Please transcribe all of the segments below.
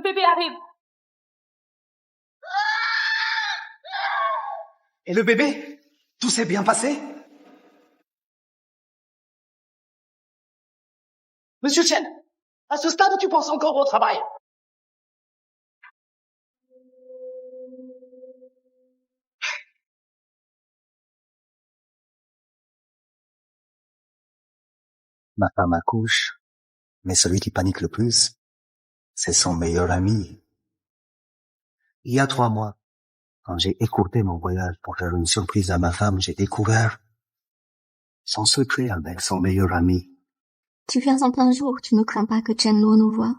Le bébé arrive. Et le bébé? Tout s'est bien passé? Monsieur Chen, à ce stade, tu penses encore au travail? Ma femme accouche, mais celui qui panique le plus, c'est son meilleur ami. Il y a 3 mois, quand j'ai écourté mon voyage pour faire une surprise à ma femme, j'ai découvert son secret avec son meilleur ami. Tu viens en plein jour, tu ne crains pas que Chen Luo nous voie?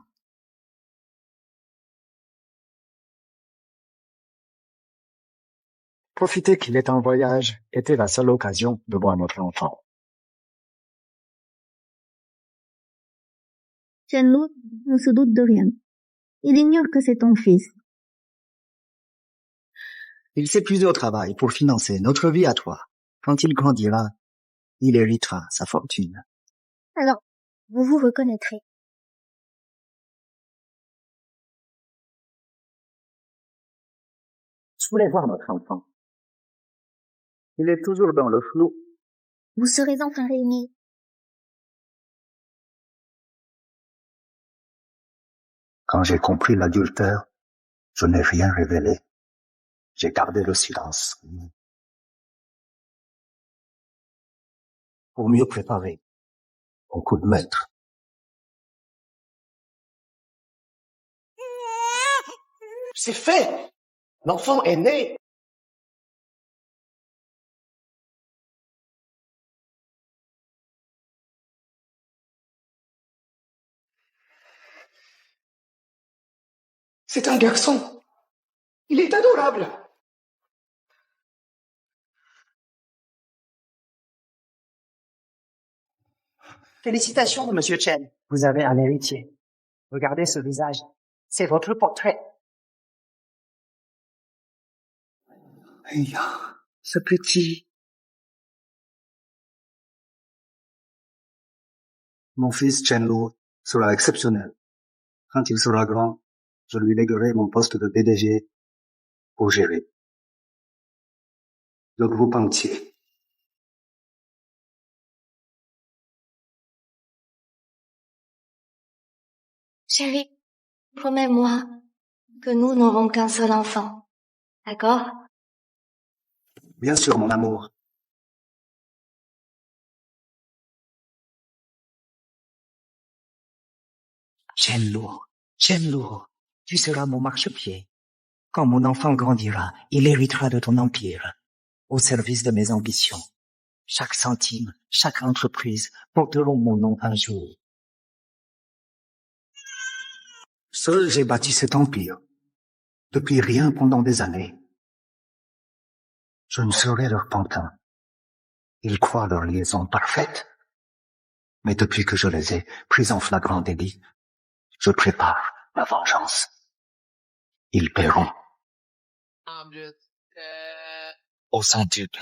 Profiter qu'il est en voyage était la seule occasion de voir notre enfant. Chen Luo ne se doute de rien. Il ignore que c'est ton fils. Il s'est épuisé au travail pour financer notre vie à toi. Quand il grandira, il héritera sa fortune. Alors, vous vous reconnaîtrez. Je voulais voir notre enfant. Il est toujours dans le flou. Vous serez enfin réunis. Quand j'ai compris l'adultère, je n'ai rien révélé. J'ai gardé le silence. Pour mieux préparer mon coup de maître. C'est fait! L'enfant est né! C'est un garçon. Il est adorable. Félicitations, Monsieur Chen. Vous avez un héritier. Regardez ce visage. C'est votre portrait. Ce petit. Mon fils Chen Luo sera exceptionnel. Quand il sera grand, je lui léguerai mon poste de PDG pour gérer le groupe entier. Chérie, promets-moi que nous n'aurons qu'un seul enfant. D'accord? Bien sûr, mon amour. Chen Luo, tu seras mon marchepied. Quand mon enfant grandira, il héritera de ton empire, au service de mes ambitions. Chaque centime, chaque entreprise porteront mon nom un jour. Seul j'ai bâti cet empire. Depuis rien pendant des années. Je ne serai leur pantin. Ils croient leur liaison parfaite. Mais depuis que je les ai pris en flagrant délit, je prépare ma vengeance. Ils paieront. Au centuple.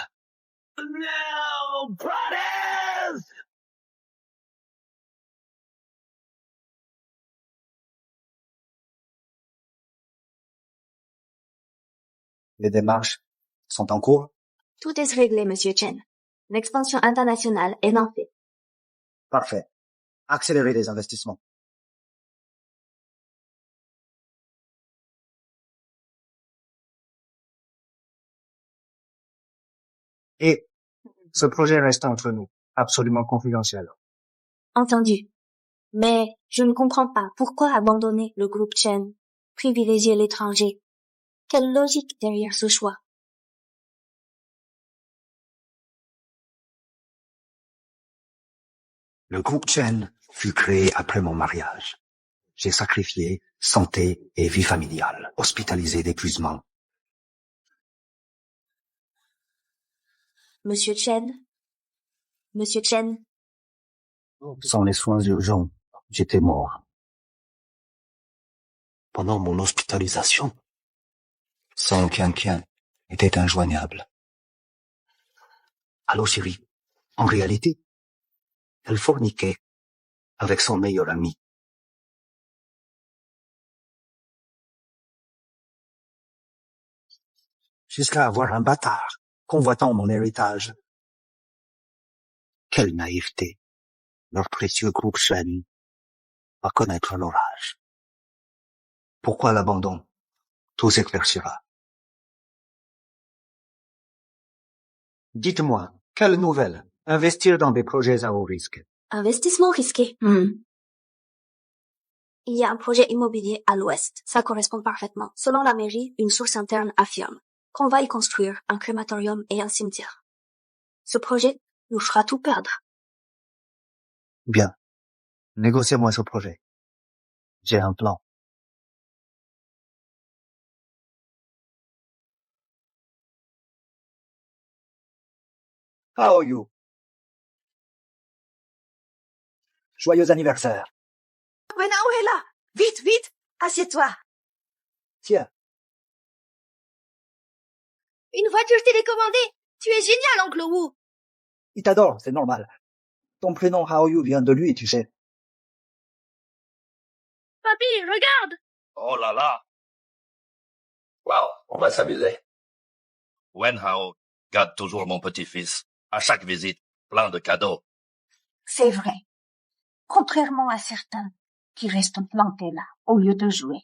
No, brothers! Les démarches sont en cours? Tout est réglé, Monsieur Chen. L'expansion internationale est lancée. Parfait. Accélérez les investissements. Et ce projet reste entre nous, absolument confidentiel. Entendu. Mais je ne comprends pas pourquoi abandonner le groupe Chen, privilégier l'étranger. Quelle logique derrière ce choix? Le groupe Chen fut créé après mon mariage. J'ai sacrifié santé et vie familiale, hospitalisé d'épuisement. Monsieur Chen? Sans les soins urgents, j'étais mort. Pendant mon hospitalisation, Song Qian était injoignable. Allô, chérie. En réalité, elle forniquait avec son meilleur ami. jusqu'à avoir un bâtard convoitant mon héritage. Quelle naïveté, leur précieux groupe Chen, à connaître l'orage. Pourquoi l'abandon? Tout s'éclaircira. Dites-moi, quelle nouvelle? Investir dans des projets à haut risque. Investissement risqué. Il y a un projet immobilier à l'ouest. Ça correspond parfaitement. Selon la mairie, une source interne affirme qu'on va y construire un crématorium et un cimetière. Ce projet nous fera tout perdre. Bien. Négociez-moi ce projet. J'ai un plan. How are you? Joyeux anniversaire. Wenao est là. Vite, vite, assieds-toi. Tiens, Une voiture télécommandée. Tu es génial, oncle Wu. il t'adore, c'est normal. Ton prénom How are you vient de lui, tu sais. Papy, regarde. Oh là là! Wow, on va s'amuser. Wenhao garde toujours mon petit-fils. À chaque visite, plein de cadeaux. C'est vrai. Contrairement à certains qui restent plantés là, au lieu de jouer.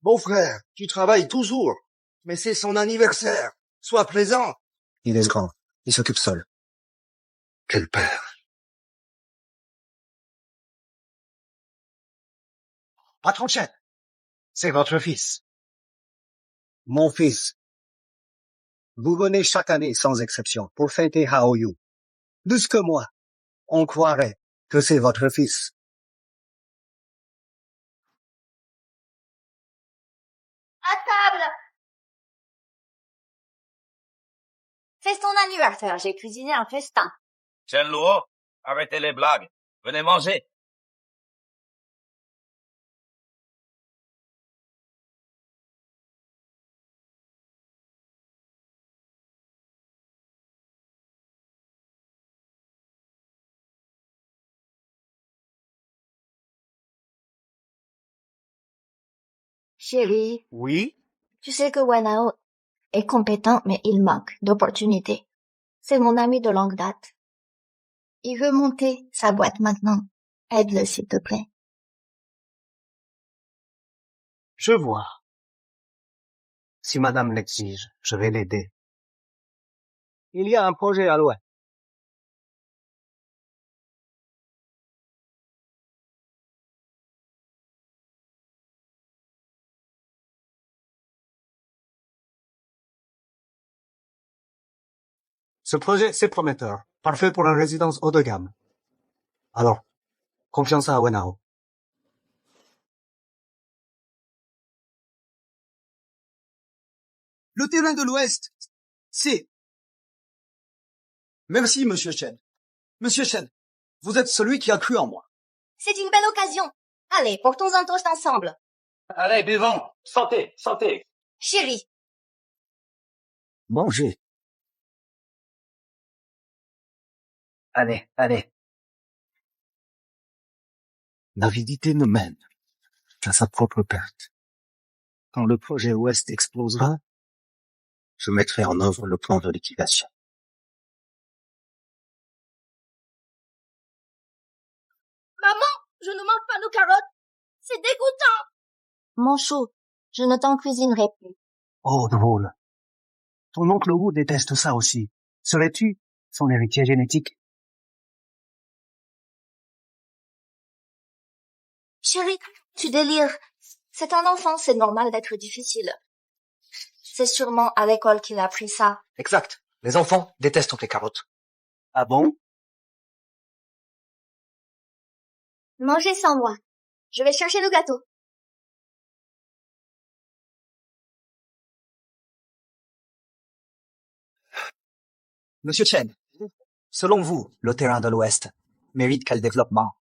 Beau frère, tu travailles toujours, mais c'est son anniversaire. Sois présent. Il est grand. Il s'occupe seul. Quel père. Patron Chen, c'est votre fils. Mon fils. Vous venez chaque année sans exception pour fêter Haoyu. Plus que moi, on croirait que c'est votre fils. À table. C'est ton anniversaire, j'ai cuisiné un festin. Chen Luo, arrêtez les blagues. Venez manger. Chérie, Oui? tu sais que Wenao est compétent, mais il manque d'opportunités. C'est mon ami de longue date. Il veut monter sa boîte maintenant. Aide-le, s'il te plaît. Je vois. Si madame l'exige, je vais l'aider. Il y a un projet à l'ouest. Ce projet, c'est prometteur. Parfait pour une résidence haut de gamme. Alors, confiance à Wenao. Le terrain de l'Ouest, c'est... Merci, Monsieur Chen. Monsieur Chen, vous êtes celui qui a cru en moi. C'est une belle occasion. Allez, portons un toast ensemble. Allez, buvons. Santé, santé. Chérie, Mangez. Allez, allez. L'avidité ne mène qu'à sa propre perte. Quand le projet Ouest explosera, je mettrai en œuvre le plan de liquidation. maman, je ne mange pas nos carottes. C'est dégoûtant. Mon chou, je ne t'en cuisinerai plus. Oh, drôle. Ton oncle Wu déteste ça aussi. Serais-tu son héritier génétique? Chérie, tu délires. C'est un enfant, c'est normal d'être difficile. C'est sûrement à l'école qu'il a appris ça. Exact. Les enfants détestent les carottes. Ah bon? Mangez sans moi. Je vais chercher le gâteau. Monsieur Chen, selon vous, le terrain de l'Ouest mérite quel développement?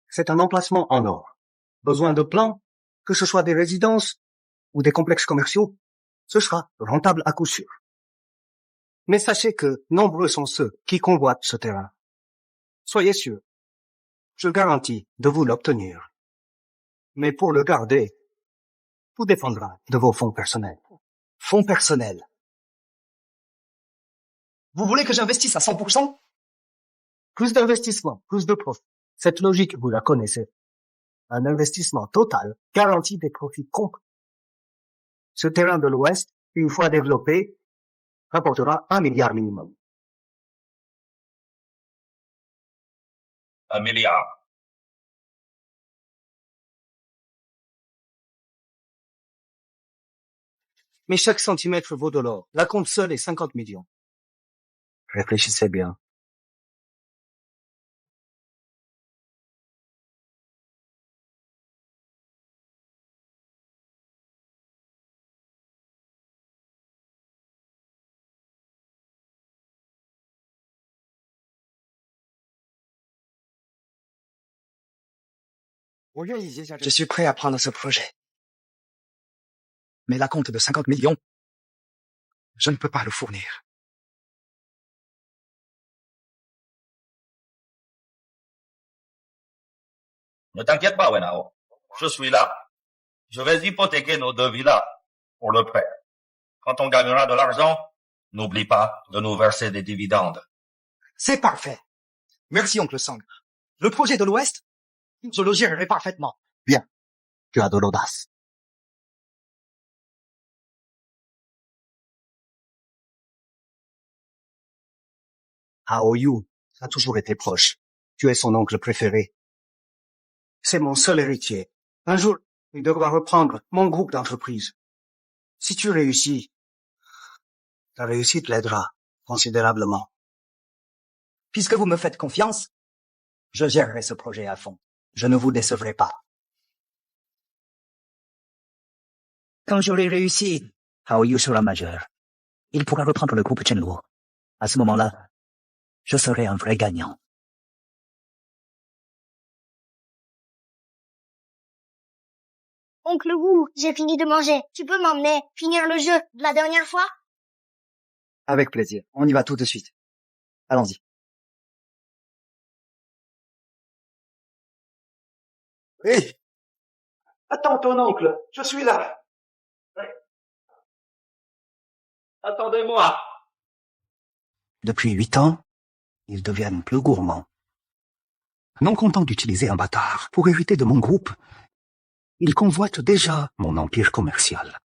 C'est un emplacement en or. Besoin de plans, que ce soit des résidences ou des complexes commerciaux, ce sera rentable à coup sûr. Mais sachez que nombreux sont ceux qui convoitent ce terrain. Soyez sûr, je garantis de vous l'obtenir. Mais pour le garder, vous défendra de vos fonds personnels. Fonds personnels. Vous voulez que j'investisse à 100%? Plus d'investissement, plus de profit. Cette logique, vous la connaissez. Un investissement total garantit des profits complets. Ce terrain de l'Ouest, une fois développé, rapportera 1 milliard minimum. 1 milliard. Mais chaque centimètre vaut de l'or. La compte seule est 50 millions. Réfléchissez bien. Je suis prêt à prendre ce projet. Mais la compte de 50 millions, je ne peux pas le fournir. Ne t'inquiète pas, Wenhao. Je suis là. Je vais hypothéquer nos 2 villas pour le prêt. Quand on gagnera de l'argent, n'oublie pas de nous verser des dividendes. C'est parfait. Merci, oncle Sang. Le projet de l'Ouest, je le gérerai parfaitement. Bien. Tu as de l'audace. Hao Yu a toujours été proche. Tu es son oncle préféré. C'est mon seul héritier. Un jour, il devra reprendre mon groupe d'entreprise. Si tu réussis, ta réussite l'aidera considérablement. Puisque vous me faites confiance, je gérerai ce projet à fond. Je ne vous décevrai pas. Quand j'aurai réussi, Hao Yu sera majeur. Il pourra reprendre le groupe Chenluo. À ce moment-là, je serai un vrai gagnant. Oncle Wu, j'ai fini de manger. Tu peux m'emmener finir le jeu de la dernière fois? Avec plaisir. On y va tout de suite. Allons-y. Hé! Attends ton oncle, je suis là. Attendez-moi. Depuis 8 ans, ils deviennent plus gourmands. Non content d'utiliser un bâtard pour hériter de mon groupe, ils convoitent déjà mon empire commercial.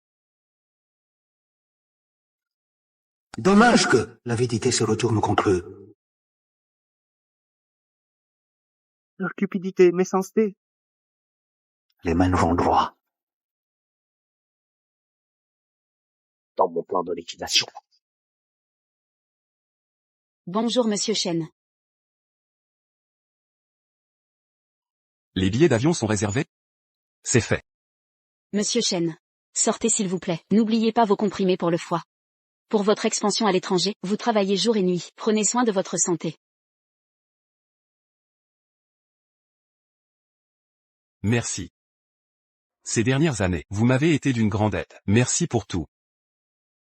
Dommage que l'avidité se retourne contre eux. Leur cupidité, méchanceté. Les mèneront droit dans mon plan de liquidation. Bonjour Monsieur Chen. Les billets d'avion sont réservés? C'est fait. Monsieur Chen. Sortez s'il vous plaît. N'oubliez pas vos comprimés pour le foie. Pour votre expansion à l'étranger, vous travaillez jour et nuit. Prenez soin de votre santé. Merci. Ces dernières années, vous m'avez été d'une grande aide. Merci pour tout.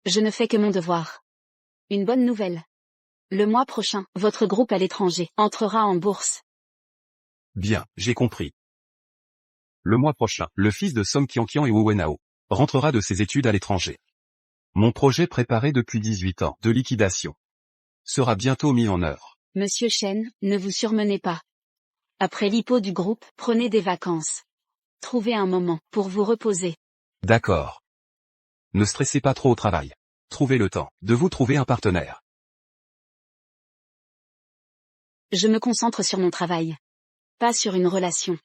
Je ne fais que mon devoir. Une bonne nouvelle. Le mois prochain, votre groupe à l'étranger entrera en bourse. Bien, j'ai compris. Le mois prochain, le fils de Song Qianqian et Wu Wenhao rentrera de ses études à l'étranger. Mon projet préparé depuis 18 ans de liquidation sera bientôt mis en œuvre. Monsieur Chen, ne vous surmenez pas. Après l'hypo du groupe, prenez des vacances. Trouvez un moment pour vous reposer. D'accord. Ne stressez pas trop au travail. Trouvez le temps de vous trouver un partenaire. Je me concentre sur mon travail. Pas sur une relation.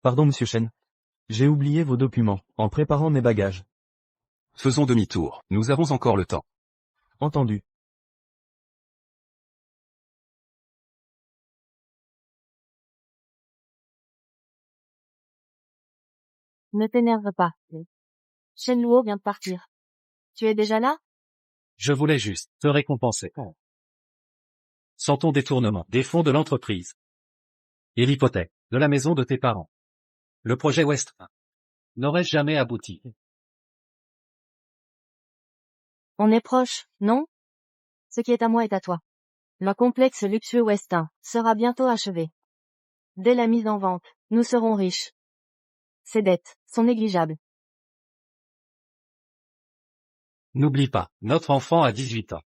Pardon Monsieur Chen. J'ai oublié vos documents, en préparant mes bagages. Faisons demi-tour, nous avons encore le temps. Entendu. Ne t'énerve pas. Shenluo vient de partir. Tu es déjà là? Je voulais juste te récompenser. Sans ton détournement des fonds de l'entreprise. Et l'hypothèque de la maison de tes parents. Le projet West n'aurait jamais abouti. On est proche, non? Ce qui est à moi est à toi. Le complexe luxueux Westin sera bientôt achevé. Dès la mise en vente, nous serons riches. Ces dettes sont négligeables. N'oublie pas, notre enfant a 18 ans.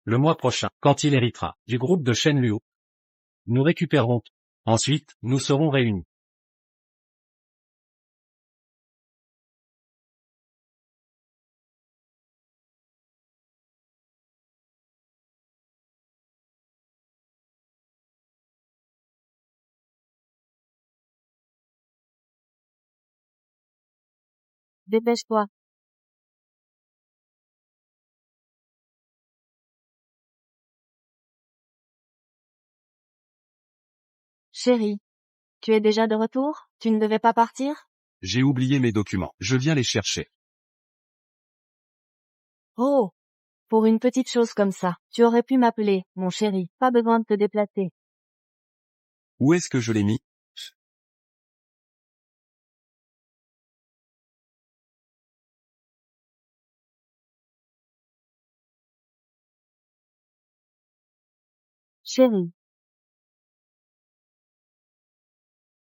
Le mois prochain, quand il héritera du groupe de Shenluo, nous récupérerons tout. Ensuite, nous serons réunis. Dépêche-toi. Chérie, tu es déjà de retour? Tu ne devais pas partir? J'ai oublié mes documents. Je viens les chercher. Oh! Pour une petite chose comme ça, tu aurais pu m'appeler, mon chéri. Pas besoin de te déplacer. Où est-ce que je l'ai mis? Chérie.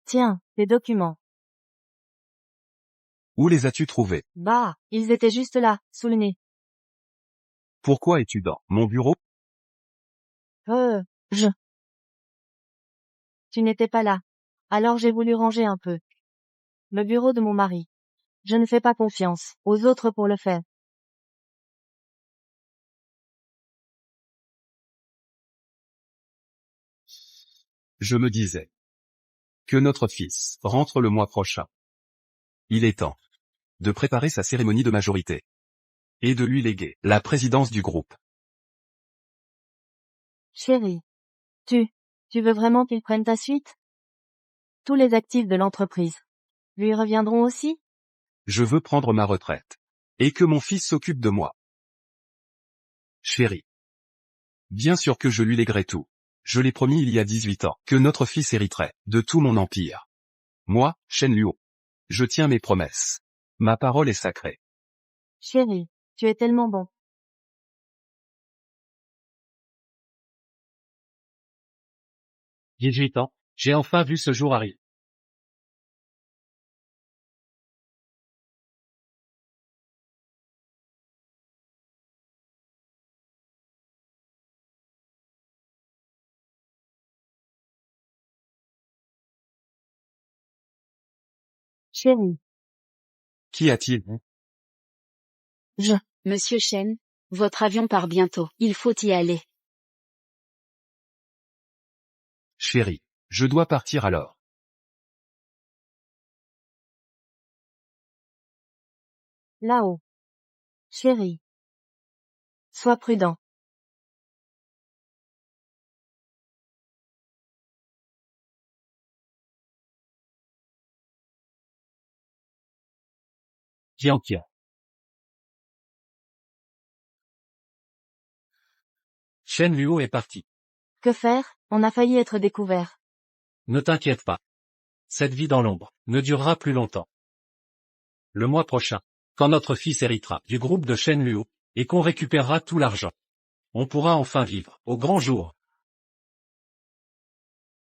Tiens, tes documents. Où les as-tu trouvés? Bah, ils étaient juste là, sous le nez. Pourquoi es-tu dans mon bureau? Je. Tu n'étais pas là. Alors j'ai voulu ranger un peu. Le bureau de mon mari. Je ne fais pas confiance aux autres pour le faire. Je me disais que notre fils rentre le mois prochain. Il est temps de préparer sa cérémonie de majorité et de lui léguer la présidence du groupe. Chérie. Tu veux vraiment qu'il prenne ta suite? Tous les actifs de l'entreprise lui reviendront aussi? Je veux prendre ma retraite et que mon fils s'occupe de moi. Chérie. Bien sûr que je lui léguerai tout. Je l'ai promis il y a 18 ans que notre fils hériterait de tout mon empire. Moi, Shenluo. Je tiens mes promesses. Ma parole est sacrée. Chérie, tu es tellement bon. « 18 ans, j'ai enfin vu ce jour arriver. Chérie. Qu'y a-t-il? Monsieur Chen, votre avion part bientôt. Il faut y aller. Chérie, je dois partir alors. Là-haut. Chérie. Sois prudent. Jianqian. Shenluo est parti. Que faire? On a failli être découvert. Ne t'inquiète pas. Cette vie dans l'ombre ne durera plus longtemps. Le mois prochain, quand notre fils héritera du groupe de Shenluo, et qu'on récupérera tout l'argent, on pourra enfin vivre au grand jour.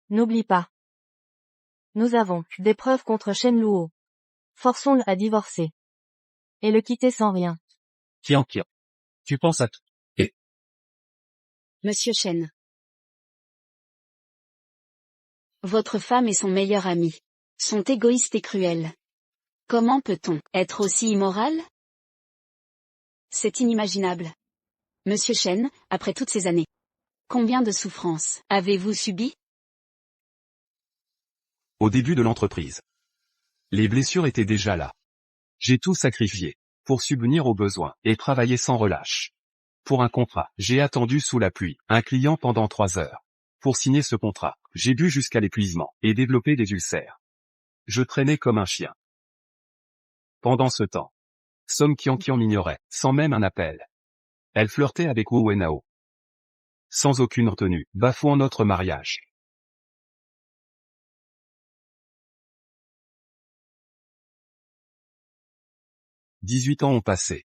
N'oublie pas. Nous avons des preuves contre Shenluo. Forçons-le à divorcer. Et le quitter sans rien. Jianqian. Tu penses à tout. Monsieur Chen. Votre femme et son meilleur ami sont égoïstes et cruels. Comment peut-on être aussi immoral? C'est inimaginable. Monsieur Chen, après toutes ces années, combien de souffrances avez-vous subi? Au début de l'entreprise. Les blessures étaient déjà là. J'ai tout sacrifié pour subvenir aux besoins et travailler sans relâche. Pour un contrat, j'ai attendu sous la pluie un client pendant 3 heures. Pour signer ce contrat, j'ai bu jusqu'à l'épuisement et développé des ulcères. Je traînais comme un chien. Pendant ce temps, Song Qianqian m'ignorait, sans même un appel. Elle flirtait avec Wu Wenao. Sans aucune retenue, bafouant notre mariage. 18 ans ont passé.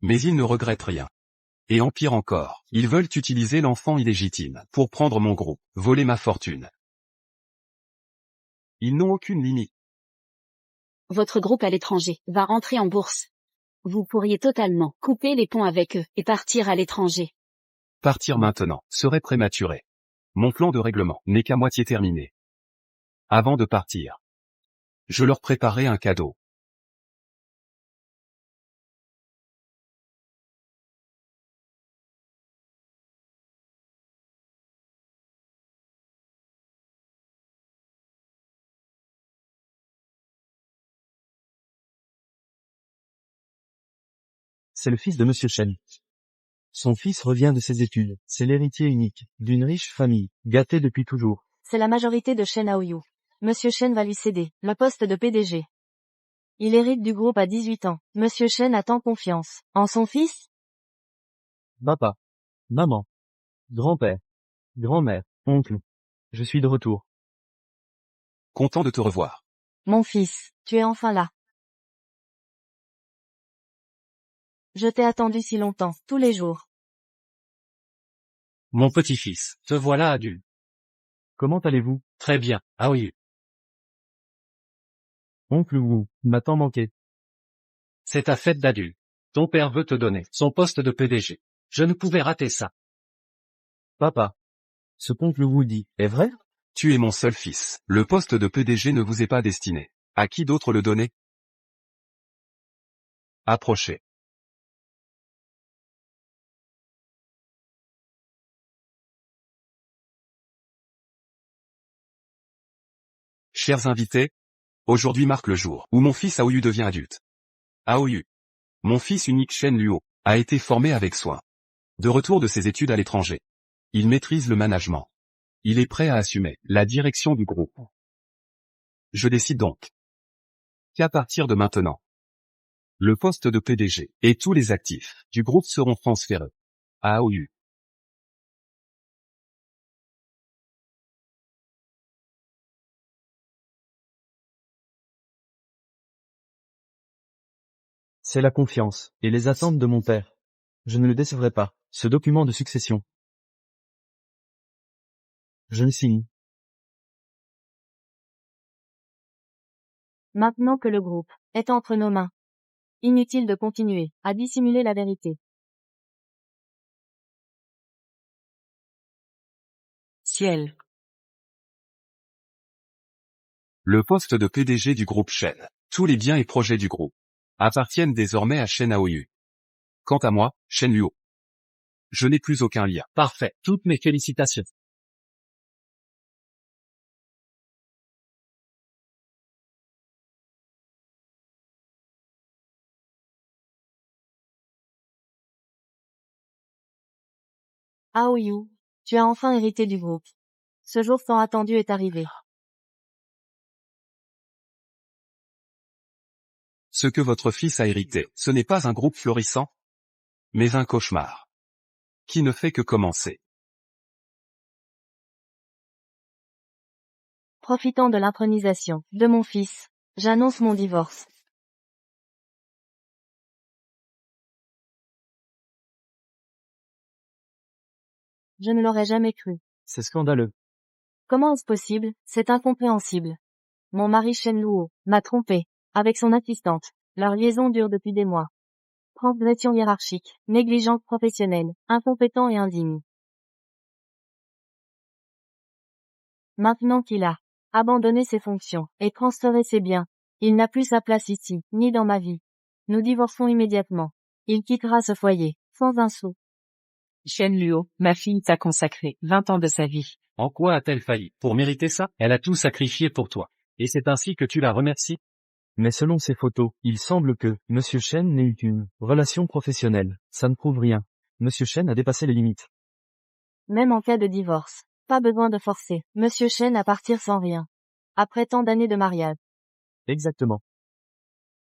Mais ils ne regrettent rien. Et en pire encore, ils veulent utiliser l'enfant illégitime pour prendre mon groupe, voler ma fortune. Ils n'ont aucune limite. Votre groupe à l'étranger va rentrer en bourse. Vous pourriez totalement couper les ponts avec eux et partir à l'étranger. Partir maintenant serait prématuré. Mon plan de règlement n'est qu'à moitié terminé. Avant de partir, je leur préparais un cadeau. C'est le fils de Monsieur Chen. Son fils revient de ses études. C'est l'héritier unique, d'une riche famille, gâtée depuis toujours. C'est la majorité de Shen Aoyu. Monsieur Chen va lui céder le poste de PDG. Il hérite du groupe à 18 ans. Monsieur Chen attend confiance. En son fils? Papa, maman, grand-père, grand-mère, oncle. Je suis de retour. Content de te revoir. Mon fils, tu es enfin là. Je t'ai attendu si longtemps, tous les jours. Mon petit-fils, te voilà adulte. Comment allez-vous? Très bien, ah oui. Oncle Wu, m'a tant manqué. C'est ta fête d'adulte. Ton père veut te donner son poste de PDG. Je ne pouvais rater ça. Papa, ce qu'oncle Wu dit est vrai? Tu es mon seul fils. Le poste de PDG ne vous est pas destiné. À qui d'autre le donner? Approchez. Chers invités, aujourd'hui marque le jour où mon fils Aoyu devient adulte. Aoyu, mon fils unique Shen Luo, a été formé avec soin. De retour de ses études à l'étranger, il maîtrise le management. Il est prêt à assumer la direction du groupe. Je décide donc qu'à partir de maintenant, le poste de PDG et tous les actifs du groupe seront transférés à Aoyu. C'est la confiance et les attentes de mon père. Je ne le décevrai pas. Ce document de succession. Je le signe. Maintenant que le groupe est entre nos mains. Inutile de continuer à dissimuler la vérité. Ciel. Le poste de PDG du groupe Shen, tous les biens et projets du groupe, appartiennent désormais à Shen Aoyu. Quant à moi, Shen Luo, je n'ai plus aucun lien. Parfait, toutes mes félicitations. Aoyu, tu as enfin hérité du groupe. Ce jour tant attendu est arrivé. Ce que votre fils a hérité, ce n'est pas un groupe florissant, mais un cauchemar qui ne fait que commencer. Profitant de l'intronisation de mon fils, j'annonce mon divorce. Je ne l'aurais jamais cru. C'est scandaleux. Comment est-ce possible? C'est incompréhensible. Mon mari Shen Luo m'a trompé avec son assistante. Leur liaison dure depuis des mois. Transgression hiérarchique, négligence professionnelle, incompétent et indigne. Maintenant qu'il a abandonné ses fonctions et transféré ses biens, il n'a plus sa place ici, ni dans ma vie. Nous divorçons immédiatement. Il quittera ce foyer, sans un sou. Shen Luo, ma fille t'a consacré 20 ans de sa vie. En quoi a-t-elle failli? Pour mériter ça, elle a tout sacrifié pour toi. Et c'est ainsi que tu la remercies? Mais selon ces photos, il semble que Monsieur Chen n'ait eu qu'une relation professionnelle. Ça ne prouve rien. Monsieur Chen a dépassé les limites. Même en cas de divorce, pas besoin de forcer Monsieur Chen à partir sans rien. Après tant d'années de mariage. Exactement.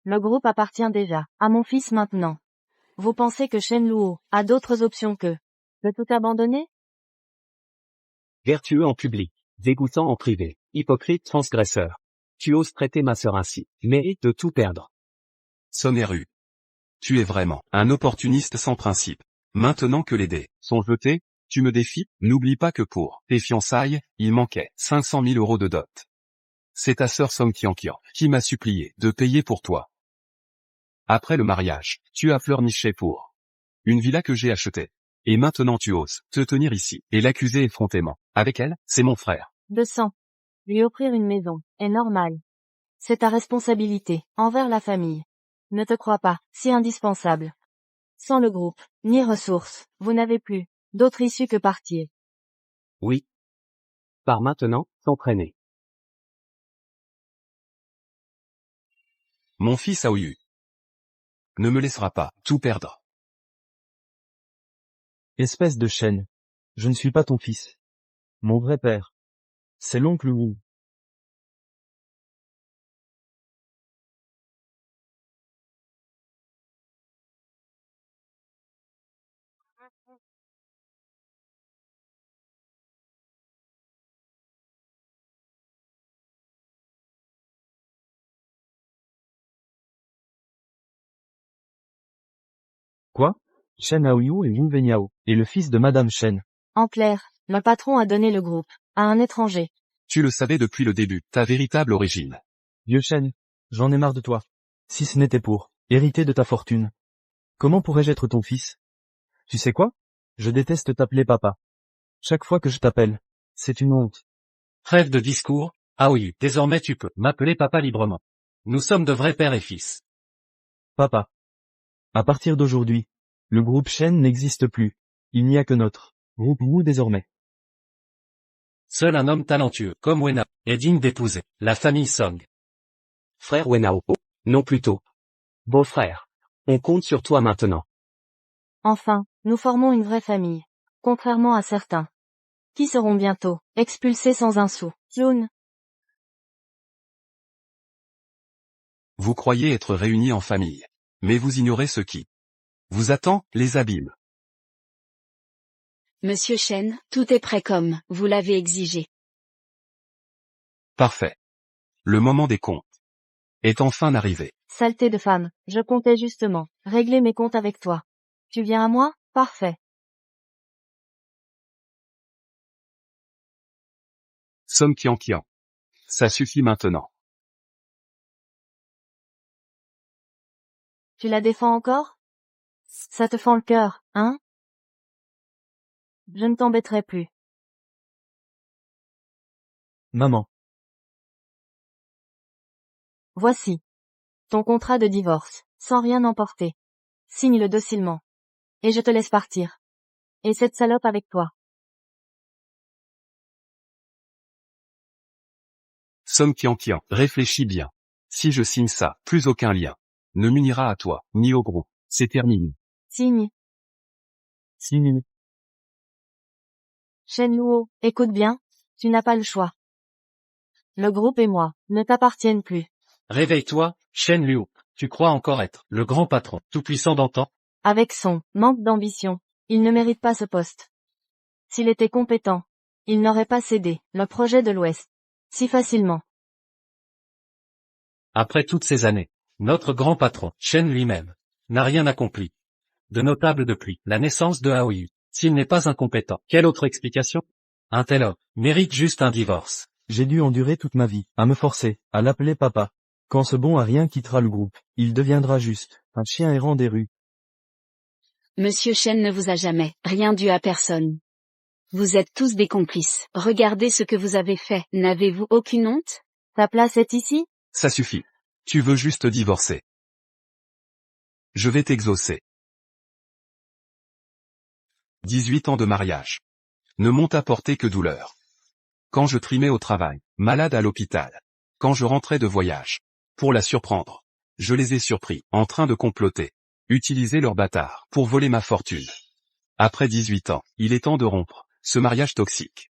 Le groupe appartient déjà à mon fils maintenant. Vous pensez que Shen Luo a d'autres options que de tout abandonner? Vertueux en public, dégoûtant en privé, hypocrite transgresseur. Tu oses traiter ma sœur ainsi, mais de tout perdre. Sonneru. Tu es vraiment un opportuniste sans principe. Maintenant que les dés sont jetés, tu me défies. N'oublie pas que pour tes fiançailles, il manquait 500 000 euros de dot. C'est ta sœur Song Kian qui m'a supplié de payer pour toi. Après le mariage, tu as pleurniché pour une villa que j'ai achetée. Et maintenant tu oses te tenir ici et l'accuser effrontément. Avec elle, c'est mon frère. De sang. Lui offrir une maison est normal. C'est ta responsabilité envers la famille. Ne te crois pas si indispensable. Sans le groupe, ni ressources, vous n'avez plus d'autre issue que partir. Oui. Par maintenant, s'entraîner. Mon fils Aoyu ne me laissera pas tout perdre. Espèce de Shen. Je ne suis pas ton fils. Mon vrai père. C'est l'oncle Wu. Quoi? Shen Aoyu et Wu Wenyao, et le fils de Madame Shen. En clair, le patron a donné le groupe à un étranger. Tu le savais depuis le début, ta véritable origine. Vieux Shen, j'en ai marre de toi. Si ce n'était pour hériter de ta fortune. Comment pourrais-je être ton fils? Tu sais quoi? Je déteste t'appeler papa. Chaque fois que je t'appelle, c'est une honte. Trêve de discours, Aoyu. Désormais tu peux m'appeler papa librement. Nous sommes de vrais pères et fils. Papa. À partir d'aujourd'hui, le groupe Shen n'existe plus. Il n'y a que notre groupe Wu désormais. Seul un homme talentueux, comme Wenao, est digne d'épouser la famille Song. Frère Wenao. Non plutôt. Beau-frère. On compte sur toi maintenant. Enfin, nous formons une vraie famille. Contrairement à certains. Qui seront bientôt expulsés sans un sou. June. Vous croyez être réunis en famille. Mais vous ignorez ce qui vous attend, les abîmes. Monsieur Shen, tout est prêt comme vous l'avez exigé. Parfait. Le moment des comptes est enfin arrivé. Saleté de femme, je comptais justement régler mes comptes avec toi. Tu viens à moi? Parfait. Song Kian. Ça suffit maintenant. Tu la défends encore? Ça te fend le cœur, hein? Je ne t'embêterai plus. Maman. Voici. Ton contrat de divorce, sans rien emporter. Signe-le docilement. Et je te laisse partir. Et cette salope avec toi. Song Kian. Réfléchis bien. Si je signe ça, plus aucun lien ne m'unira à toi, ni au groupe. C'est terminé. Signe. Signe. Shen Luo, écoute bien, tu n'as pas le choix. Le groupe et moi ne t'appartiennent plus. Réveille-toi, Shen Liu. Tu crois encore être le grand patron, tout-puissant d'antan? Avec son manque d'ambition, il ne mérite pas ce poste. S'il était compétent, il n'aurait pas cédé le projet de l'Ouest si facilement. Après toutes ces années, notre grand patron, Shen lui-même, n'a rien accompli de notable depuis la naissance de Aoyu. S'il n'est pas incompétent, quelle autre explication? Un tel homme mérite juste un divorce. J'ai dû endurer toute ma vie, à me forcer, à l'appeler papa. Quand ce bon à rien quittera le groupe, il deviendra juste un chien errant des rues. Monsieur Shen ne vous a jamais rien dû à personne. Vous êtes tous des complices. Regardez ce que vous avez fait. N'avez-vous aucune honte? Ta place est ici? Ça suffit. Tu veux juste divorcer. Je vais t'exaucer. 18 ans de mariage ne m'ont apporté que douleur. Quand je trimais au travail, malade à l'hôpital, quand je rentrais de voyage, pour la surprendre, je les ai surpris, en train de comploter, utiliser leur bâtard pour voler ma fortune. Après 18 ans, il est temps de rompre ce mariage toxique.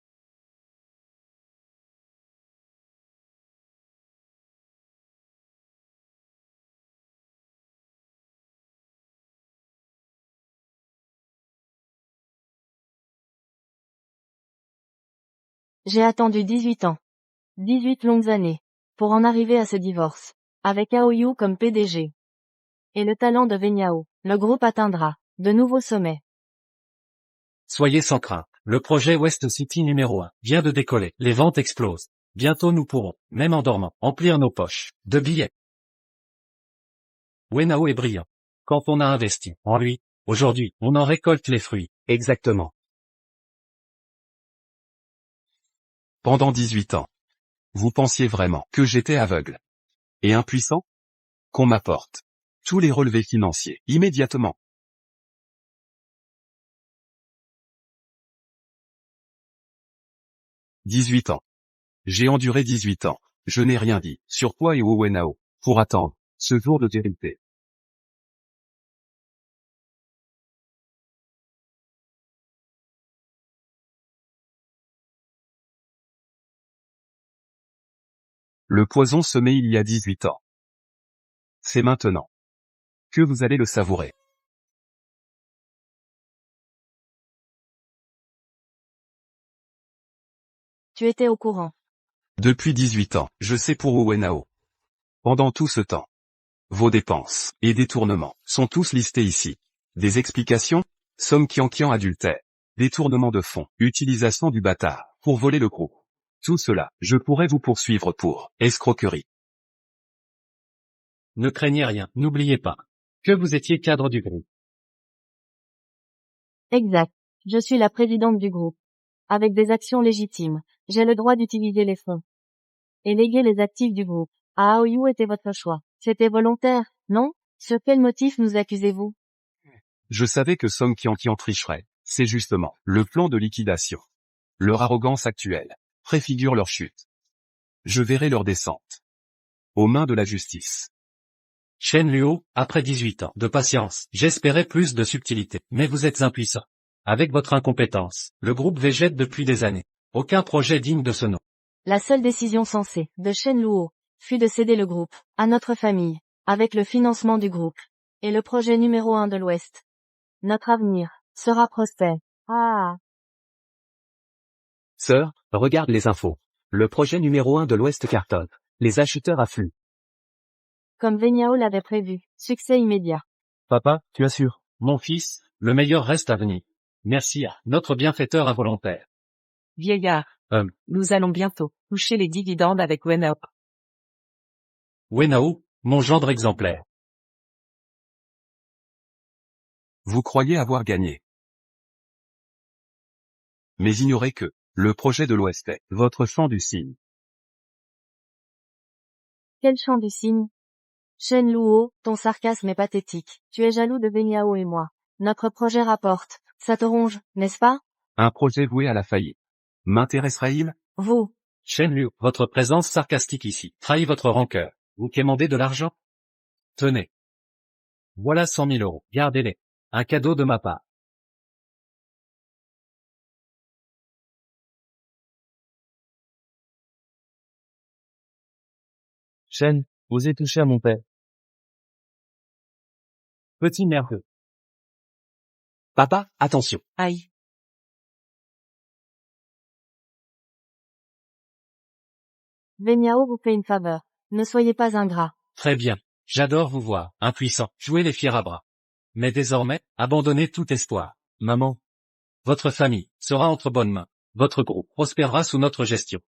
J'ai attendu 18 ans. 18 longues années. Pour en arriver à ce divorce. Avec Aoyu comme PDG. et le talent de Venyao, le groupe atteindra de nouveaux sommets. Soyez sans crainte. Le projet West City numéro 1 vient de décoller. Les ventes explosent. Bientôt nous pourrons, même en dormant, emplir nos poches de billets. Wenao est brillant. Quand on a investi en lui, aujourd'hui, on en récolte les fruits. Exactement. Pendant 18 ans. Vous pensiez vraiment que j'étais aveugle et impuissant? Qu'on m'apporte tous les relevés financiers immédiatement. « 18 ans. J'ai enduré 18 ans. Je n'ai rien dit sur toi et Wenao pour attendre ce jour de vérité. Le poison semé il y a 18 ans. C'est maintenant que vous allez le savourer. Tu étais au courant. Depuis 18 ans, je sais pour Wenao. Pendant tout ce temps, vos dépenses et détournements sont tous listés ici. Des explications, somme Kian adultère, détournement de fonds, utilisation du bâtard pour voler le groupe. Tout cela, je pourrais vous poursuivre pour escroquerie. Ne craignez rien, n'oubliez pas que vous étiez cadre du groupe. Exact. Je suis la présidente du groupe. Avec des actions légitimes, j'ai le droit d'utiliser les fonds et léguer les actifs du groupe. Aoyu était votre choix. C'était volontaire, non? Sur quel motif nous accusez-vous? Je savais que Song Kian tricherait. C'est justement le plan de liquidation. Leur arrogance actuelle préfigure leur chute. Je verrai leur descente aux mains de la justice. Shen Luo, après 18 ans de patience, j'espérais plus de subtilité, mais vous êtes impuissant. Avec votre incompétence, le groupe végète depuis des années. Aucun projet digne de ce nom. La seule décision sensée de Shen Luo fut de céder le groupe à notre famille, avec le financement du groupe et le projet numéro 1 de l'Ouest. Notre avenir sera prospère. Ah. Sœur, regarde les infos. Le projet numéro 1 de l'Ouest cartonne. Les acheteurs affluent. Comme Venyao l'avait prévu, succès immédiat. Papa, tu assures. Mon fils, le meilleur reste à venir. Merci à notre bienfaiteur involontaire. Vieillard, nous allons bientôt toucher les dividendes avec Wenao. Wenao, mon gendre exemplaire. Vous croyez avoir gagné. Mais ignorez que le projet de l'Ouest est votre champ du cygne. Quel chant du cygne? Shen Luo, ton sarcasme est pathétique. Tu es jaloux de Venyao et moi. Notre projet rapporte. Ça te ronge, n'est-ce pas? Un projet voué à la faillite. M'intéresserait-il? Vous. Shen Luo, votre présence sarcastique ici trahit votre rancœur. Vous quémandez de l'argent? Tenez. Voilà 100 000 euros. Gardez-les. Un cadeau de ma part. Shen, osez toucher à mon père. Petit nerveux. Papa, attention. Aïe. Venyao vous fait une faveur. Ne soyez pas ingrat. Très bien. J'adore vous voir, impuissant, jouer les fiers à bras. Mais désormais, abandonnez tout espoir. Maman. Votre famille sera entre bonnes mains. Votre groupe prospérera sous notre gestion.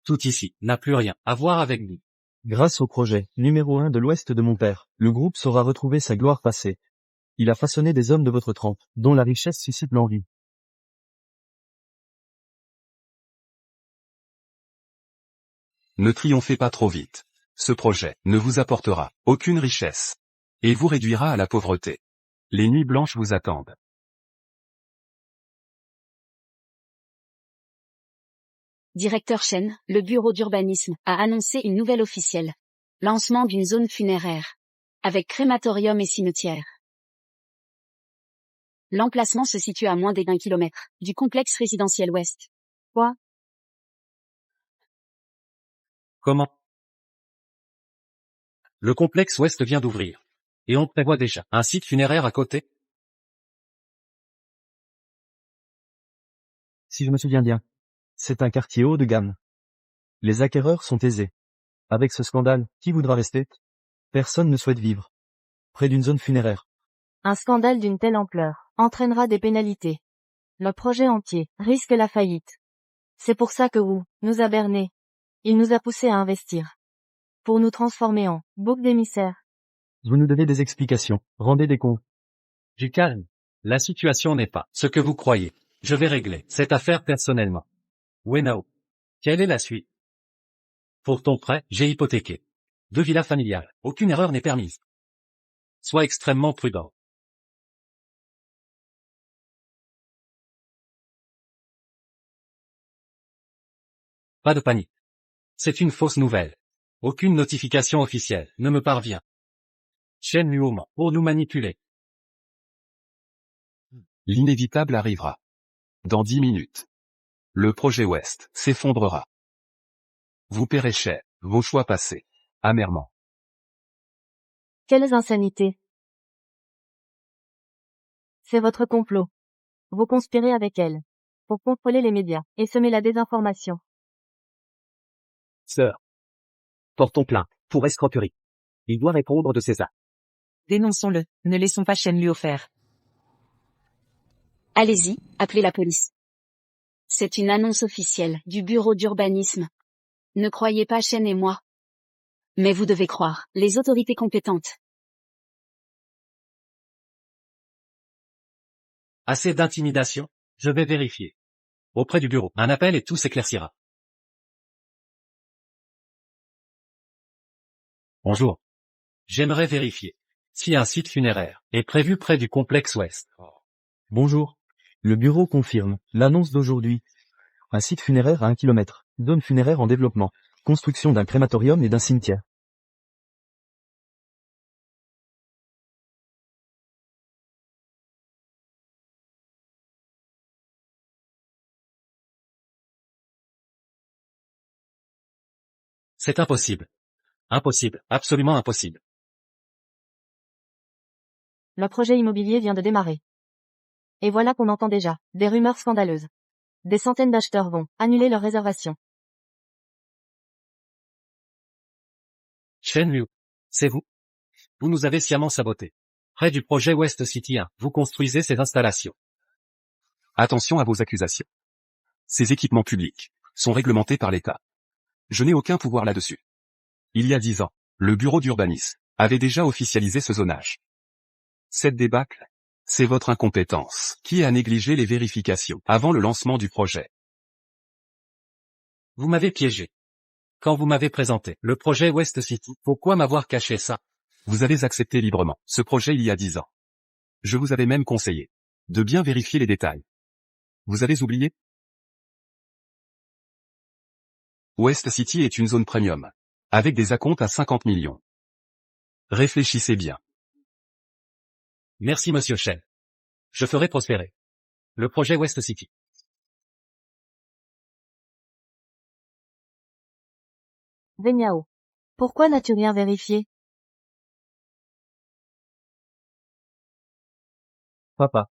Tout ici n'a plus rien à voir avec nous. Grâce au projet numéro 1 de l'Ouest de mon père, le groupe saura retrouver sa gloire passée. Il a façonné des hommes de votre trempe, dont la richesse suscite l'envie. Ne triomphez pas trop vite. Ce projet ne vous apportera aucune richesse et vous réduira à la pauvreté. Les nuits blanches vous attendent. Directeur Shen, le bureau d'urbanisme a annoncé une nouvelle officielle. Lancement d'une zone funéraire. Avec crématorium et cimetière. L'emplacement se situe à moins d'1 kilomètre du complexe résidentiel ouest. Quoi? Comment? Le complexe ouest vient d'ouvrir. Et on prévoit déjà un site funéraire à côté? Si je me souviens bien. C'est un quartier haut de gamme. Les acquéreurs sont aisés. Avec ce scandale, qui voudra rester? Personne ne souhaite vivre. près d'une zone funéraire. Un scandale d'une telle ampleur entraînera des pénalités. Le projet entier risque la faillite. C'est pour ça que Wu nous a bernés. Il nous a poussés à investir. Pour nous transformer en bouc d'émissaire. Vous nous devez des explications. Rendez des comptes. Du calme. La situation n'est pas ce que vous croyez. Je vais régler cette affaire personnellement. Wenao. Quelle est la suite? Pour ton prêt, j'ai hypothéqué 2 villas familiales. Aucune erreur n'est permise. Sois extrêmement prudent. Pas de panique. C'est une fausse nouvelle. Aucune notification officielle ne me parvient. Shen Luo ment pour nous manipuler. L'inévitable arrivera. Dans 10 minutes. Le projet West s'effondrera. Vous paierez cher vos choix passés. Amèrement. Quelles insanités. C'est votre complot. Vous conspirez avec elle. Pour contrôler les médias et semer la désinformation. Sœur. Portons plainte pour escroquerie. Il doit répondre de ses actes. Dénonçons-le, ne laissons pas Shen Luo faire. Allez-y, appelez la police. C'est une annonce officielle du bureau d'urbanisme. Ne croyez pas Shen et moi. Mais vous devez croire les autorités compétentes. Assez d'intimidation, je vais vérifier. Auprès du bureau, un appel et tout s'éclaircira. Bonjour. J'aimerais vérifier si un site funéraire est prévu près du complexe Ouest. Bonjour. Le bureau confirme l'annonce d'aujourd'hui. Un site funéraire à 1 kilomètre. Zone funéraire en développement. Construction d'un crématorium et d'un cimetière. C'est impossible. Impossible, absolument impossible. Le projet immobilier vient de démarrer. Et voilà qu'on entend déjà des rumeurs scandaleuses. Des centaines d'acheteurs vont annuler leurs réservations. Shen Liu, c'est vous? Vous nous avez sciemment sabotés. Près du projet West City 1, vous construisez ces installations. Attention à vos accusations. Ces équipements publics sont réglementés par l'État. Je n'ai aucun pouvoir là-dessus. Il y a 10 ans, le bureau d'urbanisme avait déjà officialisé ce zonage. Cette débâcle, c'est votre incompétence qui a négligé les vérifications avant le lancement du projet. Vous m'avez piégé. Quand vous m'avez présenté le projet West City, pourquoi m'avoir caché ça? Vous avez accepté librement ce projet il y a 10 ans. Je vous avais même conseillé de bien vérifier les détails. Vous avez oublié? West City est une zone premium, avec des acomptes à 50 millions. Réfléchissez bien. Merci monsieur Shen. Je ferai prospérer le projet West City. Wenyao. Pourquoi n'as-tu rien vérifié? Papa.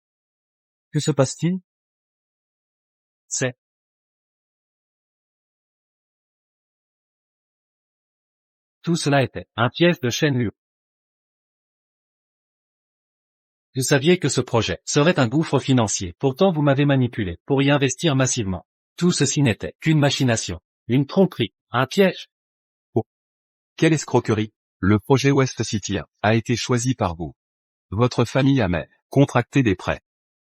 Que se passe-t-il? C'est tout cela était un piège de Shen Liu. Vous saviez que ce projet serait un gouffre financier, pourtant vous m'avez manipulé pour y investir massivement. Tout ceci n'était qu'une machination, une tromperie, un piège. Oh. Quelle escroquerie! Le projet West City 1 a été choisi par vous. Votre famille a même contracté des prêts.